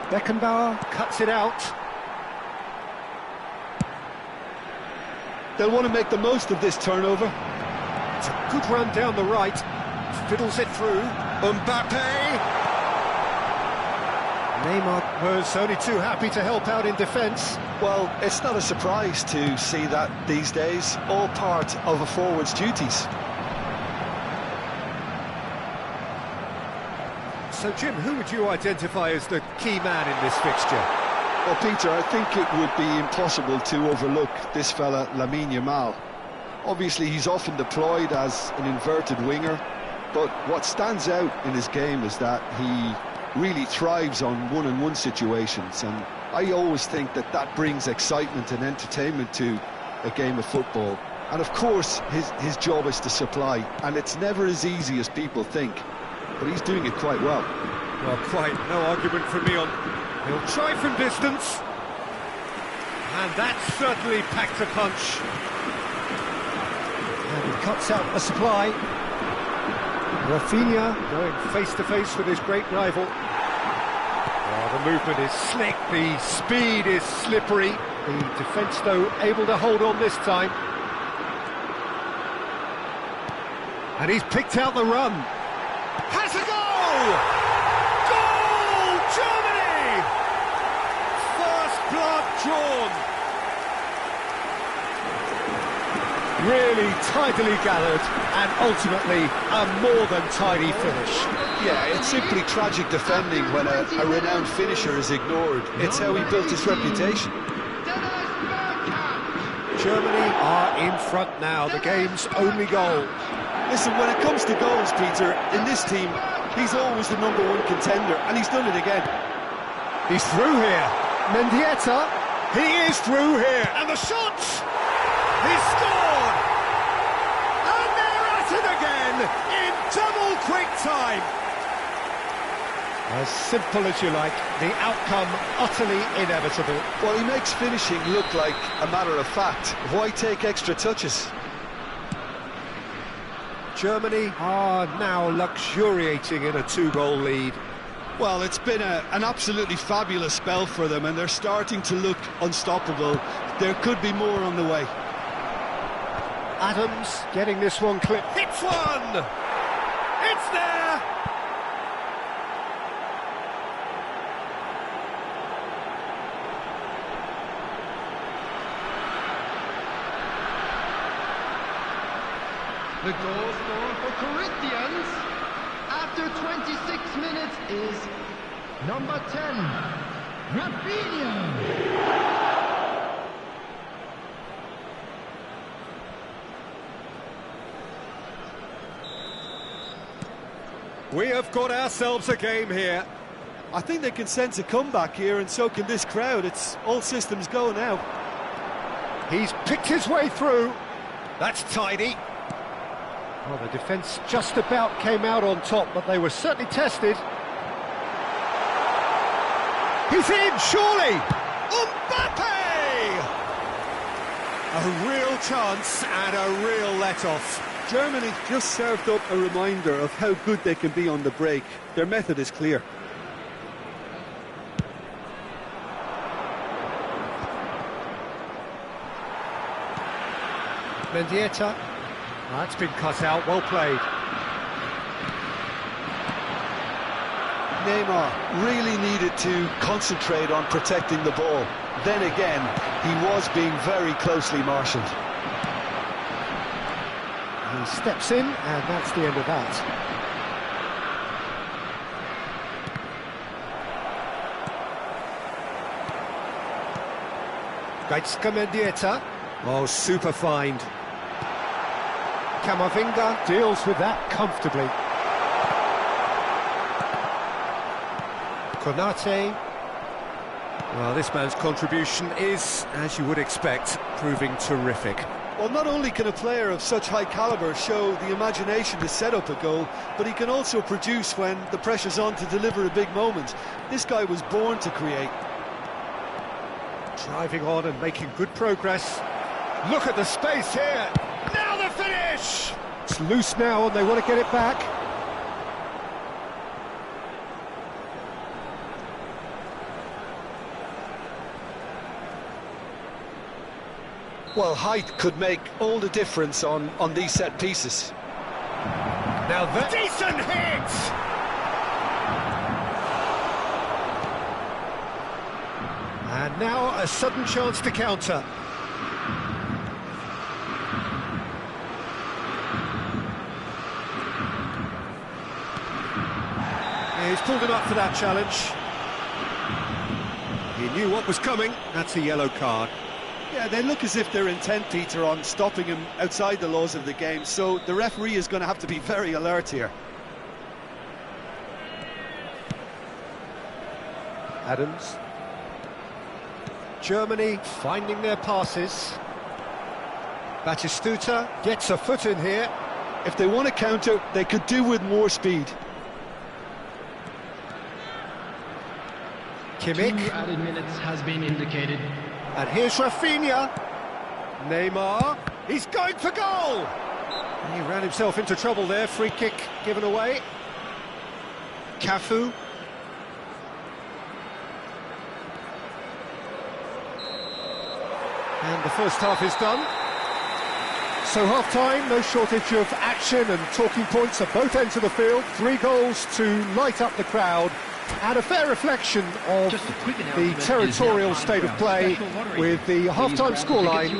Beckenbauer cuts it out. They'll want to make the most of this turnover. It's a good run down the right. Fiddles it through. Mbappe. Neymar was only too happy to help out in defence. Well, it's not a surprise to see that these days, all part of a forward's duties. So, Jim, who would you identify as the key man in this fixture? Well, Peter, I think it would be impossible to overlook this fella, Lamine Yamal. Obviously, he's often deployed as an inverted winger, but what stands out in his game is that he really thrives on one-on-one situations, and I always think that that brings excitement and entertainment to a game of football. And of course, his job is to supply, and it's never as easy as people think. But he's doing it quite well. Well, quite no argument from me on. He'll try from distance. And that certainly packed a punch. And he cuts out a supply. Rafinha going face-to-face with his great rival. Oh, the movement is slick, the speed is slippery. The defence, though, able to hold on this time. And he's picked out the run. Has a goal! Goal! Germany! First blood drawn. Really tidily gathered, and ultimately a more than tidy finish. Yeah, it's simply tragic defending when a renowned finisher is ignored. It's how he built his reputation. Germany are in front now, the game's only goal. Listen, when it comes to goals, Peter, in this team, he's always the #1 contender, and he's done it again. He's through here. Mendieta, he is through here. And the shot! He's scored! And they're at it again in double quick time. As simple as you like, the outcome utterly inevitable. Well, he makes finishing look like a matter of fact. Why take extra touches? Germany are now luxuriating in a 2-goal lead. Well, it's been an absolutely fabulous spell for them, and they're starting to look unstoppable. There could be more on the way. Adams getting this one clipped. Hits one! It's there! The goal scorer for Corinthians after 26 minutes is number 10, Rafinha. We have got ourselves a game here. I think they can sense a comeback here, and so can this crowd. It's all systems go now. He's picked his way through. That's tidy. Well, the defence just about came out on top, but they were certainly tested. He's in, surely! Mbappe! A real chance and a real let-off. Germany just served up a reminder of how good they can be on the break. Their method is clear. Mendieta. That's been cut out, well played. Neymar really needed to concentrate on protecting the ball. Then again, he was being very closely marshalled. He steps in, and that's the end of that. Mendieta. Oh, super find. Camavinga deals with that comfortably. Konate. Well, this man's contribution is, as you would expect, proving terrific. Well, not only can a player of such high calibre show the imagination to set up a goal, but he can also produce when the pressure's on to deliver a big moment. This guy was born to create. Driving on and making good progress. Look at the space here. Now the finish! It's loose now and they want to get it back. Well, height could make all the difference on these set pieces. Now that decent hit! And now a sudden chance to counter. He's pulled him up for that challenge. He knew what was coming. That's a yellow card. Yeah, they look as if they're intent, Peter, on stopping him outside the laws of the game, so the referee is going to have to be very alert here. Adams. Germany finding their passes. Batistuta gets a foot in here. If they want to counter, they could do with more speed. Kimmich. 2 added minutes has been indicated. And here's Rafinha. Neymar. He's going for goal. He ran himself into trouble there. Free kick given away. Cafu. And the first half is done. So half-time, no shortage of action and talking points at both ends of the field. 3 goals to light up the crowd. And a fair reflection of the territorial state of play with the half-time scoreline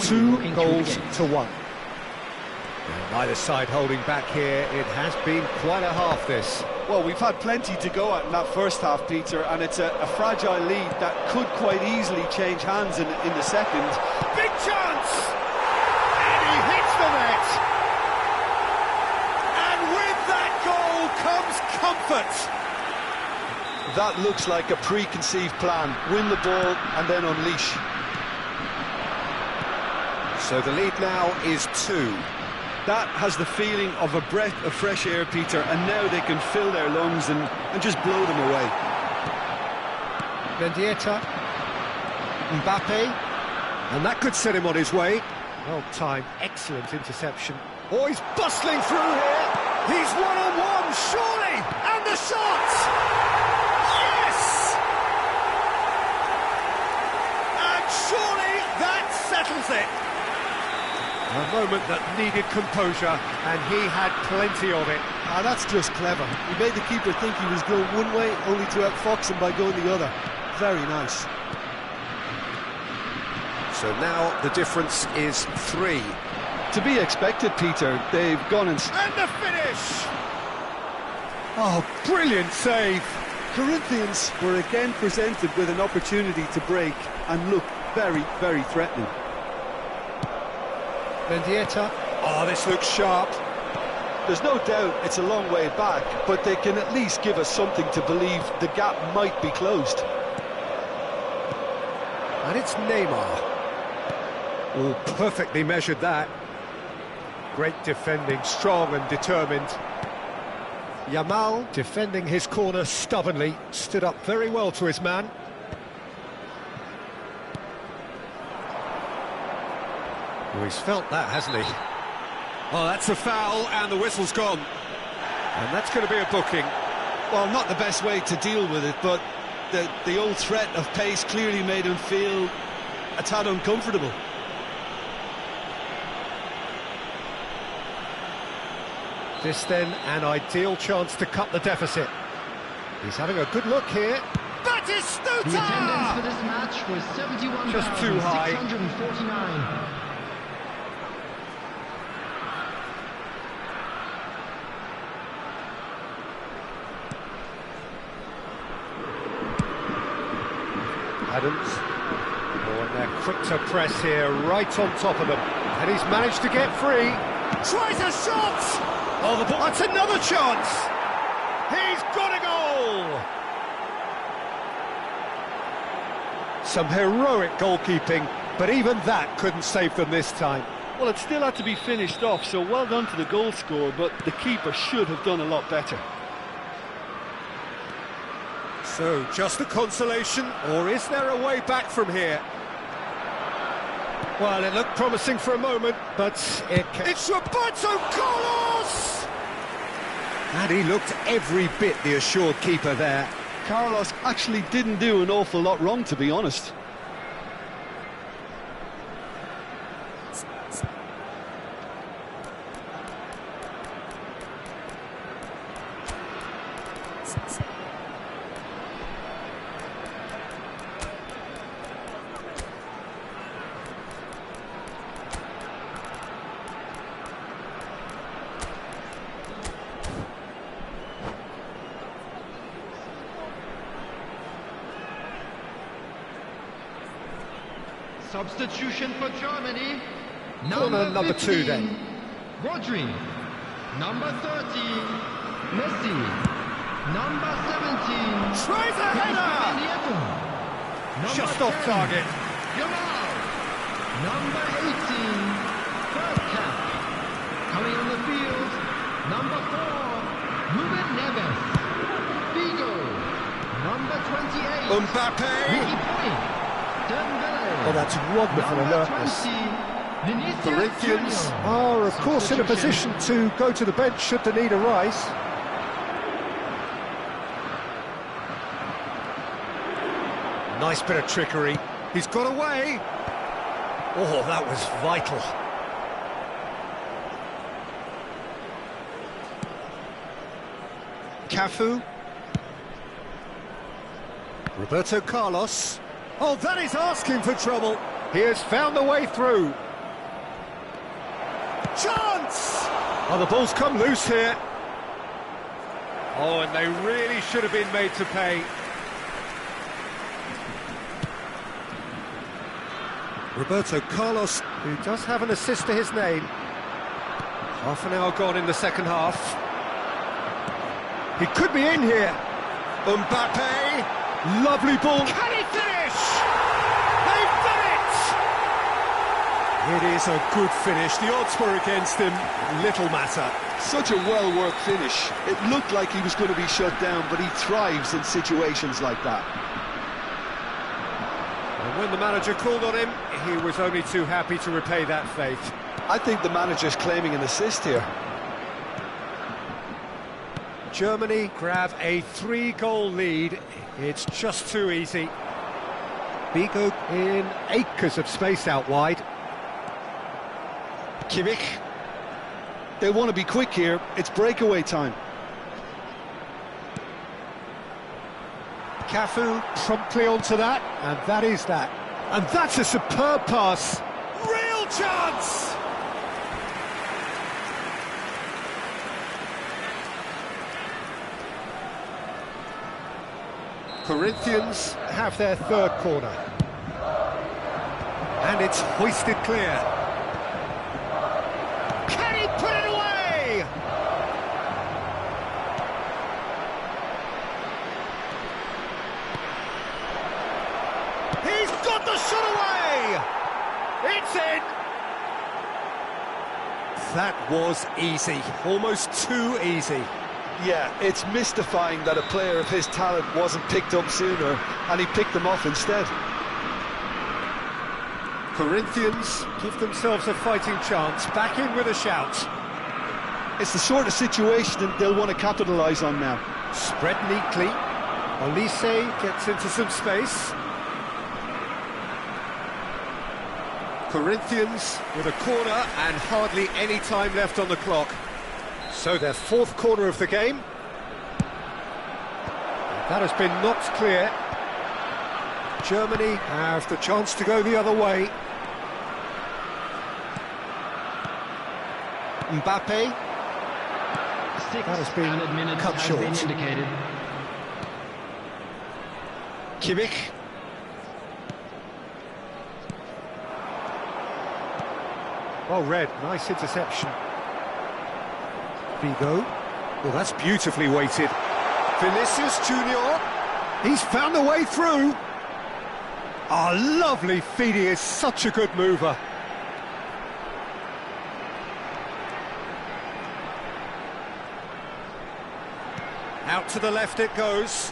2 goals to 1. And neither side holding back here. It has been quite a half, this. Well, we've had plenty to go at in that first half, Peter, and it's a fragile lead that could quite easily change hands in the second. Big chance! And he hits the net! And with that goal comes comfort! That looks like a preconceived plan. Win the ball and then unleash. So the lead now is 2. That has the feeling of a breath of fresh air, Peter, and now they can fill their lungs and just blow them away. Mendieta. Mbappe. And that could set him on his way. Well timed, excellent interception. Oh, he's bustling through here. He's one-on-one, surely! And the shot! Surely that settles it. A moment that needed composure, and he had plenty of it. Ah, that's just clever. He made the keeper think he was going one way, only to outfox him by going the other. Very nice. So now the difference is 3. To be expected, Peter. They've gone and the finish! Oh, brilliant save. Corinthians were again presented with an opportunity to break and look very, very threatening. Mendieta. Oh, this looks sharp. There's no doubt it's a long way back, but they can at least give us something to believe the gap might be closed. And it's Neymar. Oh, perfectly measured that. Great defending, strong and determined. Yamal, defending his corner stubbornly, stood up very well to his man. Oh, he's felt that, hasn't he? Oh, that's a foul, and the whistle's gone. And that's going to be a booking. Well, not the best way to deal with it, but the old threat of pace clearly made him feel a tad uncomfortable. This then, an ideal chance to cut the deficit. He's having a good look here. Batistuta! The attendance for this match was 71,649. Just too high. Adams. Oh, and they're quick to press here, right on top of them. And he's managed to get free. Tries a shot! Oh, the ball. That's another chance! He's got a goal! Some heroic goalkeeping, but even that couldn't save them this time. Well, it still had to be finished off, so well done to the goal scorer, but the keeper should have done a lot better. So, just a consolation, or is there a way back from here? Well, it looked promising for a moment, but it's Roberto Carlos! And he looked every bit the assured keeper there. Carlos actually didn't do an awful lot wrong, to be honest. Substitution for Germany. Corner number 2 then. Rodri. Number 30. Messi. Number 17. Tries a header! Just off target. Yamal. Number 18. Third cap. Coming on the field. Number 4. Ruben Neves. Figo. Number 28. Mbappe! Ricky Point. Oh, that's wonderful alertness. Corinthians are, of course, in a position to go to the bench should the need arise. Nice bit of trickery. He's got away. Oh, that was vital. Cafu. Roberto Carlos. Oh, that is asking for trouble. He has found the way through. Chance! Oh, the ball's come loose here. Oh, and they really should have been made to pay. Roberto Carlos, who does have an assist to his name. Half an hour gone in the second half. He could be in here. Mbappe, lovely ball. Can he finish? They've done it! It is a good finish. The odds were against him. Little matter. Such a well-worked finish. It looked like he was going to be shut down, but he thrives in situations like that. And when the manager called on him, he was only too happy to repay that faith. I think the manager's claiming an assist here. Germany grab a 3-goal lead. It's just too easy. Figo in acres of space out wide. Kimmich. They want to be quick here. It's breakaway time. Cafu promptly onto that, and that is that. And that's a superb pass. Real chance! Corinthians have their third corner. And it's hoisted clear. Can he put it away? He's got the shot away! It's in! That was easy, almost too easy. Yeah, it's mystifying that a player of his talent wasn't picked up sooner, and he picked them off instead. Corinthians give themselves a fighting chance, back in with a shout. It's the sort of situation that they'll want to capitalise on now. Spread neatly. Olise gets into some space. Corinthians with a corner and hardly any time left on the clock. So their fourth corner of the game. That has been knocked clear. Germany have the chance to go the other way. Mbappe. That has been cut short. Kimmich. Well read, nice interception. Vigo. Well, that's beautifully weighted. Vinicius Junior. He's found a way through. Ah, lovely feed, he is such a good mover. Out to the left it goes.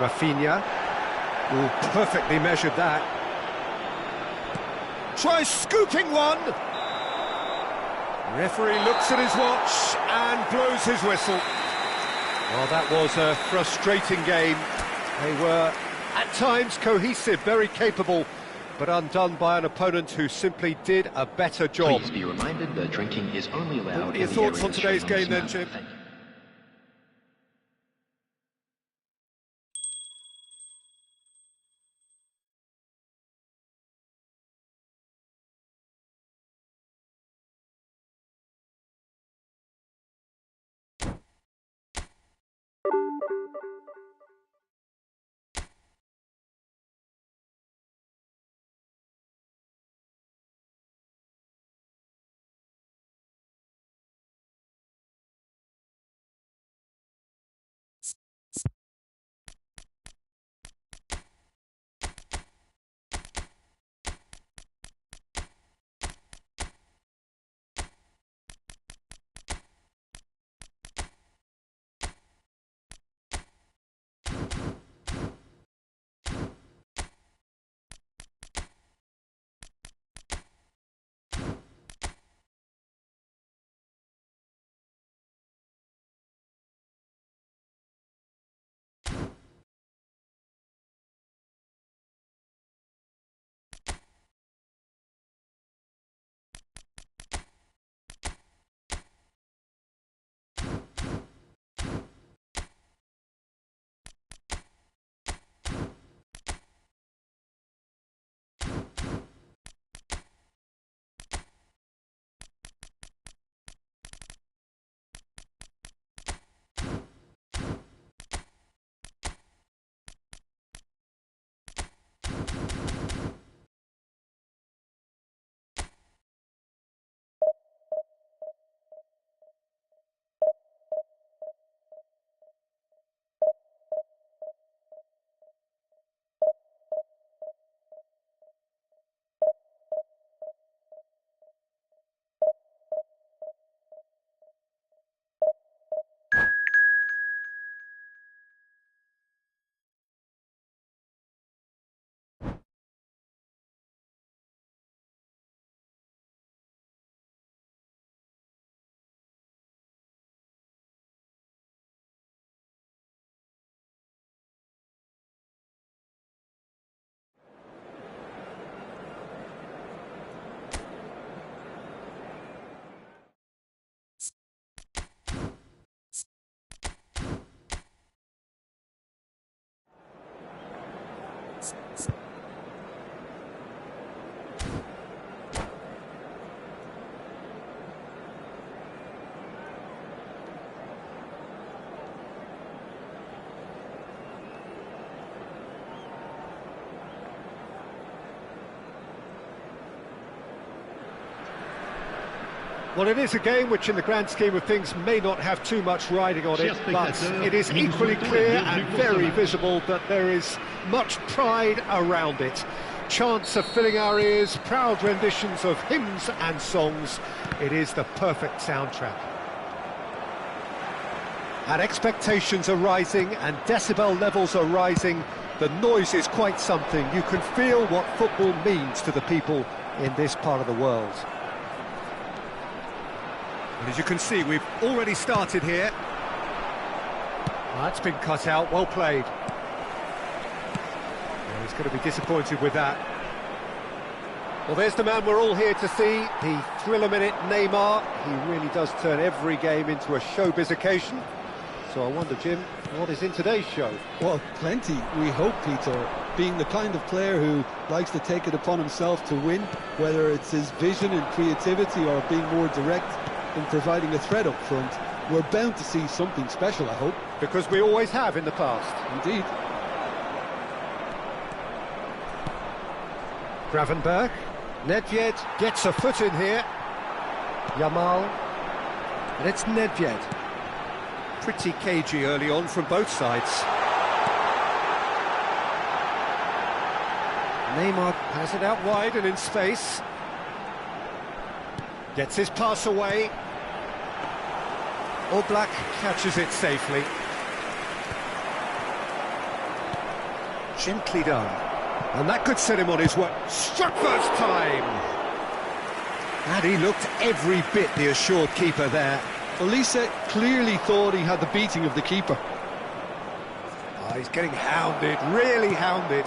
Rafinha. Oh, perfectly measured that. Tries scooping one. Referee looks at his watch and blows his whistle. Well, that was a frustrating game. They were, at times, cohesive, very capable, but undone by an opponent who simply did a better job. Please be reminded that drinking is only allowed. What are your thoughts on today's game then, Jim? Well, it is a game which, in the grand scheme of things, may not have too much riding on it, but it is equally clear and very visible that there is much pride around it. Chants are filling our ears, proud renditions of hymns and songs. It is the perfect soundtrack. And expectations are rising and decibel levels are rising. The noise is quite something. You can feel what football means to the people in this part of the world. And as you can see, we've already started here. That's been cut out, well played. Well, he's going to be disappointed with that. Well, there's the man we're all here to see, the thriller-minute Neymar. He really does turn every game into a showbiz occasion. So I wonder, Jim, what is in today's show? Well, plenty, we hope, Peter. Being the kind of player who likes to take it upon himself to win, whether it's his vision and creativity or being more direct in providing a threat up front, we're bound to see something special, I hope. Because we always have in the past. Indeed. Gravenberg. Nedved gets a foot in here. Yamal. And it's Nedved. Pretty cagey early on from both sides. Neymar has it out wide and in space. Gets his pass away. Oblak catches it safely. Gently done. And that could set him on his way. Struck first time! And he looked every bit the assured keeper there. Olise clearly thought he had the beating of the keeper. Oh, he's getting hounded, really hounded.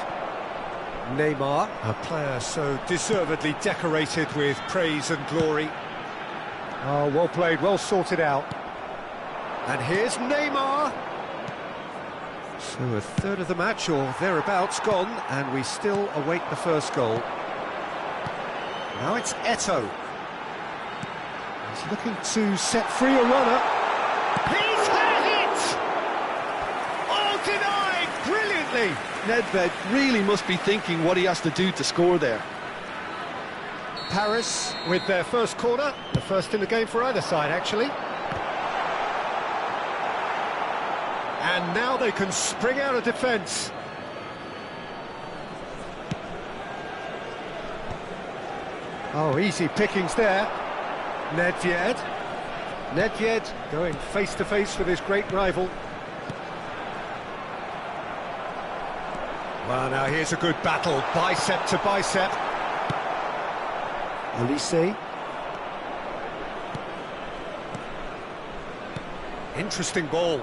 Neymar, a player so deservedly decorated with praise and glory. Oh, well played, well sorted out. And here's Neymar. So a third of the match, or thereabouts, gone, and we still await the first goal. Now it's Eto'o. He's looking to set free a runner. He's had it! Oh, denied brilliantly! Nedved really must be thinking what he has to do to score there. Paris with their first corner, the first in the game for either side, actually. And now they can spring out of defence. Oh, easy pickings there. Nedved. Nedved going face-to-face with his great rival. Well, now here's a good battle, bicep to bicep. Olise. Interesting ball.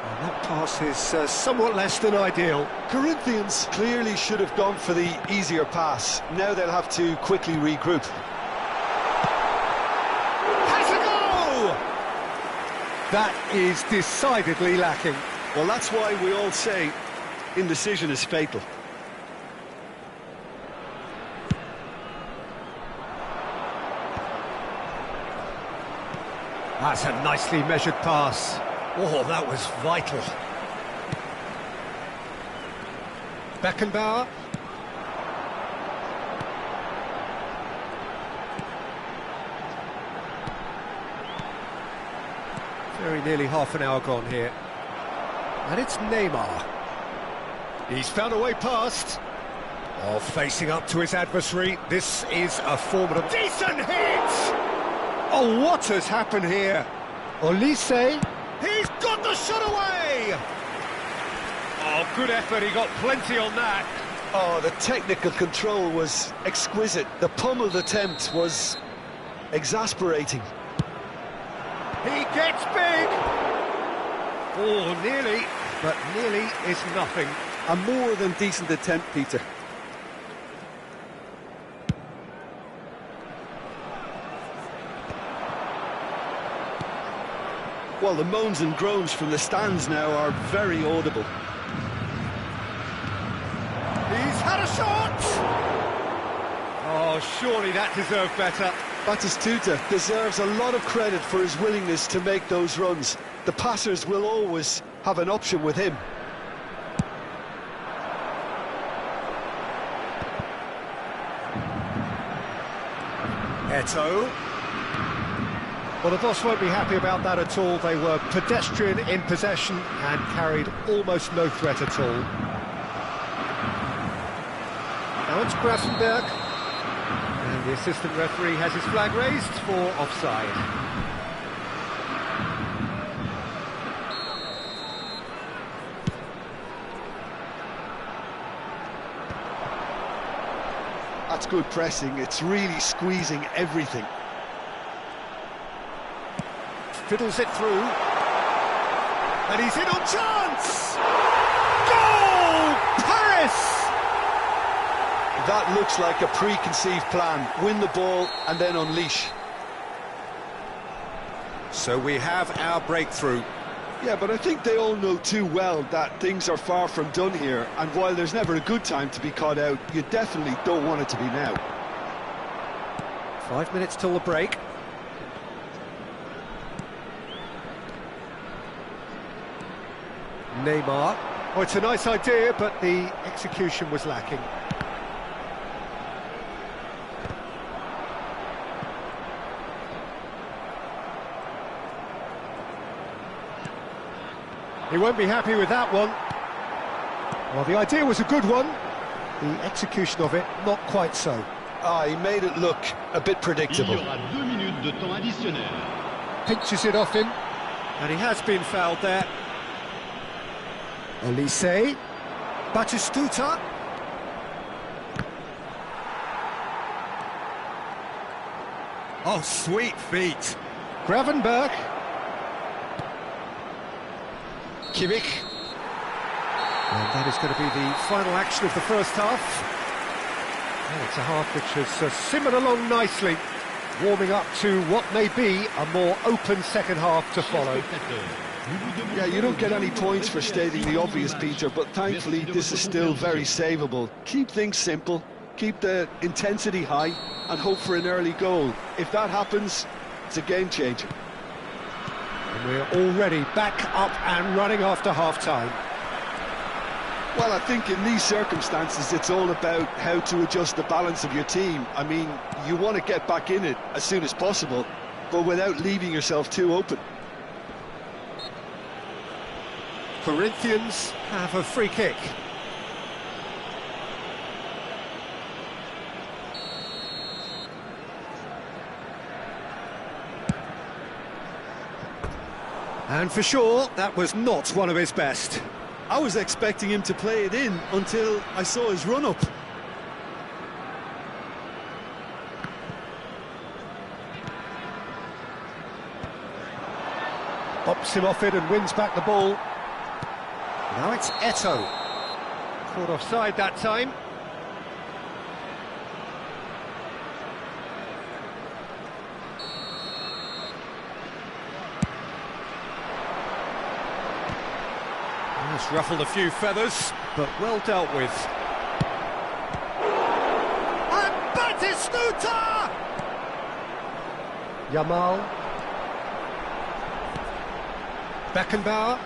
And that pass is somewhat less than ideal. Corinthians clearly should have gone for the easier pass. Now they'll have to quickly regroup. Has a goal! That is decidedly lacking. Well, that's why we all say indecision is fatal. That's a nicely measured pass. Oh, that was vital. Beckenbauer. Very nearly half an hour gone here. And it's Neymar. He's found a way past. Oh, facing up to his adversary. This is a formidable... Decent hit! Oh, what has happened here? Olise. He's got the shot away! Oh, good effort, he got plenty on that. Oh, the technical control was exquisite. The pummeled attempt was exasperating. He gets big! Oh, nearly, but nearly is nothing. A more than decent attempt, Peter. Well, the moans and groans from the stands now are very audible. He's had a shot! Oh, surely that deserved better. Batistuta deserves a lot of credit for his willingness to make those runs. The passers will always have an option with him. Eto'o. Well, the boss won't be happy about that at all. They were pedestrian in possession and carried almost no threat at all. Now it's Gravenberg. And the assistant referee has his flag raised for offside. That's good pressing. It's really squeezing everything. Fiddles it through. And he's in on chance! Goal! Paris! That looks like a preconceived plan. Win the ball and then unleash. So we have our breakthrough. Yeah, but I think they all know too well that things are far from done here, and while there's never a good time to be caught out, you definitely don't want it to be now. 5 minutes till the break. Neymar. Oh, it's a nice idea, but the execution was lacking. He won't be happy with that one. Well, the idea was a good one. The execution of it, not quite so. He made it look a bit predictable. Pinches it off him, and he has been fouled there. Olise, Batistuta. Oh, sweet feet. Gravenberg. Kimmich. And that is going to be the final action of the first half. And it's a half which has simmered along nicely, warming up to what may be a more open second half to follow. Yeah, you don't get any points for stating the obvious, Peter, but thankfully this is still very savable. Keep things simple, keep the intensity high, and hope for an early goal. If that happens, it's a game changer. And we're already back up and running after half-time. Well, I think in these circumstances, it's all about how to adjust the balance of your team. I mean, you want to get back in it as soon as possible, but without leaving yourself too open. Corinthians have a free kick. And for sure, that was not one of his best. I was expecting him to play it in until I saw his run-up. Pops him off it and wins back the ball. Now it's Eto'o. Caught offside that time. It's ruffled a few feathers, but well dealt with. And Batistuta! Yamal. Beckenbauer.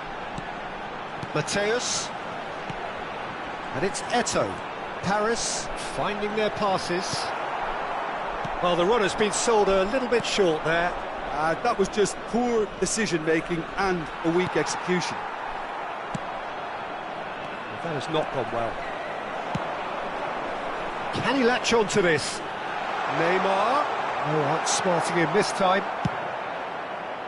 Mateus. And it's Eto'o. Paris finding their passes. Well, the run has been sold a little bit short there. That was just poor decision-making and a weak execution. That has not gone well. Can he latch on to this? Neymar. Oh, outsmarting him this time.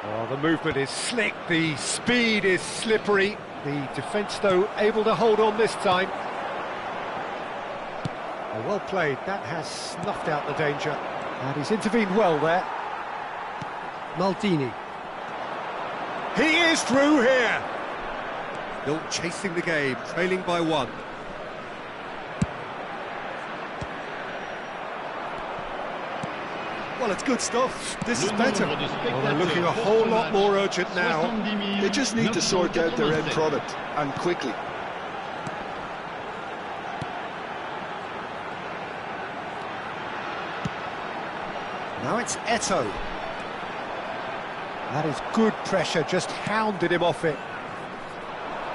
Oh, the movement is slick, the speed is slippery. The defence, though, able to hold on this time. Oh, well played. That has snuffed out the danger. And he's intervened well there. Maldini. He is through here. Still chasing the game, trailing by 1. Well, it's good stuff. This is better. Well, they're looking a whole lot more urgent now. They just need to sort out their end product, and quickly. Now it's Eto'o. That is good pressure, just hounded him off it.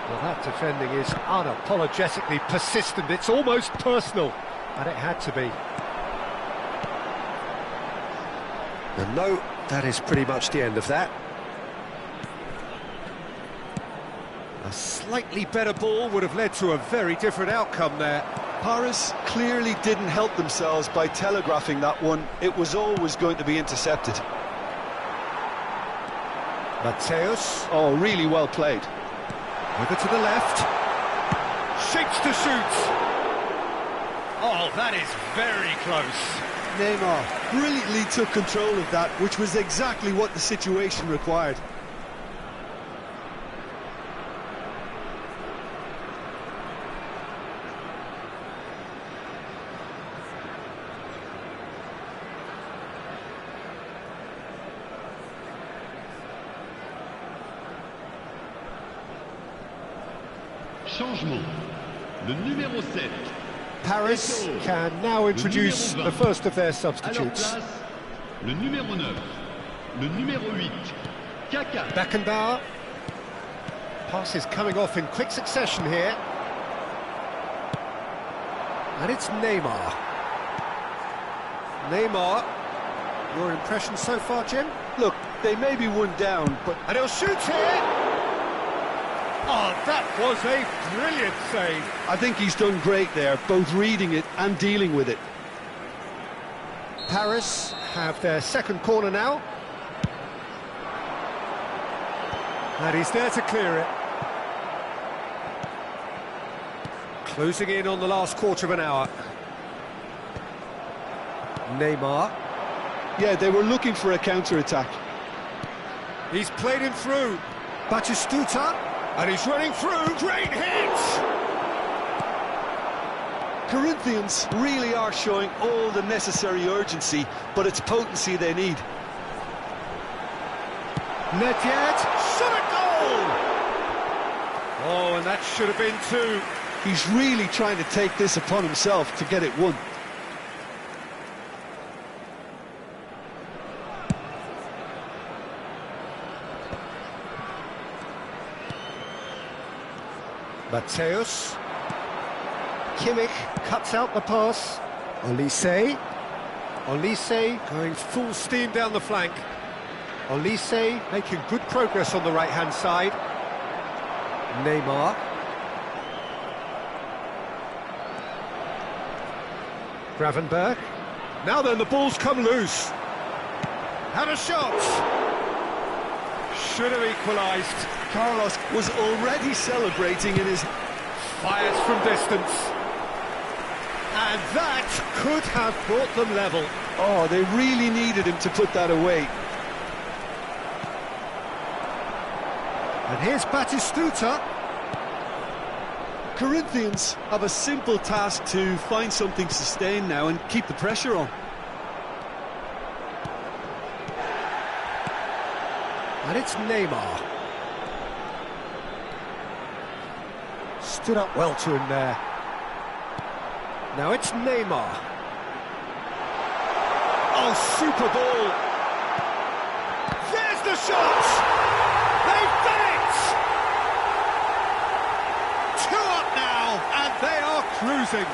Well, that defending is unapologetically persistent. It's almost personal, and it had to be. And no, that is pretty much the end of that. A slightly better ball would have led to a very different outcome there. Paris clearly didn't help themselves by telegraphing that one. It was always going to be intercepted. Mateus. Oh, really well played. Over to the left. Shakes to shoot. Oh, that is very close. Neymar brilliantly took control of that, which was exactly what the situation required. Changement. Le numéro 7. Paris can now introduce the first of their substitutes. À leur place, le numéro 9. Le numéro 8. Kaka. Beckenbauer. Pass is coming off in quick succession here. And it's Neymar. Neymar, your impression so far, Jim? Look, they may be one down, but... And he'll shoot here! Oh, that was a brilliant save. I think he's done great there, both reading it and dealing with it. Paris have their second corner now. And he's there to clear it. Closing in on the last quarter of an hour. Neymar. Yeah, they were looking for a counter-attack. He's played him through. Batistuta. And he's running through. Great hit! Corinthians really are showing all the necessary urgency, but it's potency they need. Nedved, shot a goal! Oh, and that should have been two. He's really trying to take this upon himself to get it won. Mateus. Kimmich cuts out the pass. Olise. Olise going full steam down the flank. Olise making good progress on the right-hand side. Neymar. Gravenberg. Now then, the ball's come loose. Had a shot. Should have equalised. Carlos was already celebrating in his... Fires from distance. And that could have brought them level. Oh, they really needed him to put that away. And here's Batistuta. Corinthians have a simple task to find something sustained now and keep the pressure on. And it's Neymar. Stood up well to him there. Now it's Neymar. Oh, super ball. There's the shot! They've done it! 2 up now, and they are cruising.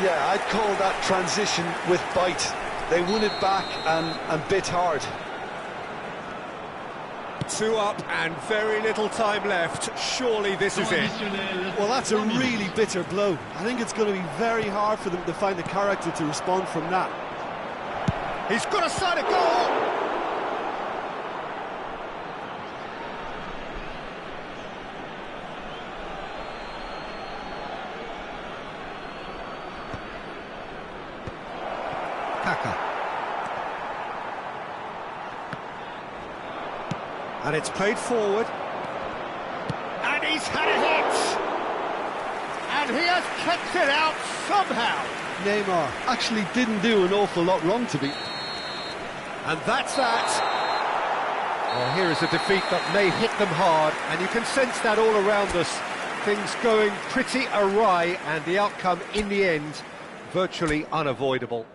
Yeah, I'd call that transition with bite. They won it back and bit hard. 2 up and very little time left. Surely this is it. Well, that's a really bitter blow. I think it's going to be very hard for them to find the character to respond from that. He's got a side of goal! Kaka. And it's played forward. And he's had a hit! And he has kept it out somehow! Neymar actually didn't do an awful lot wrong to be. And that's that. Well, here is a defeat that may hit them hard, and you can sense that all around us. Things going pretty awry, and the outcome in the end, virtually unavoidable.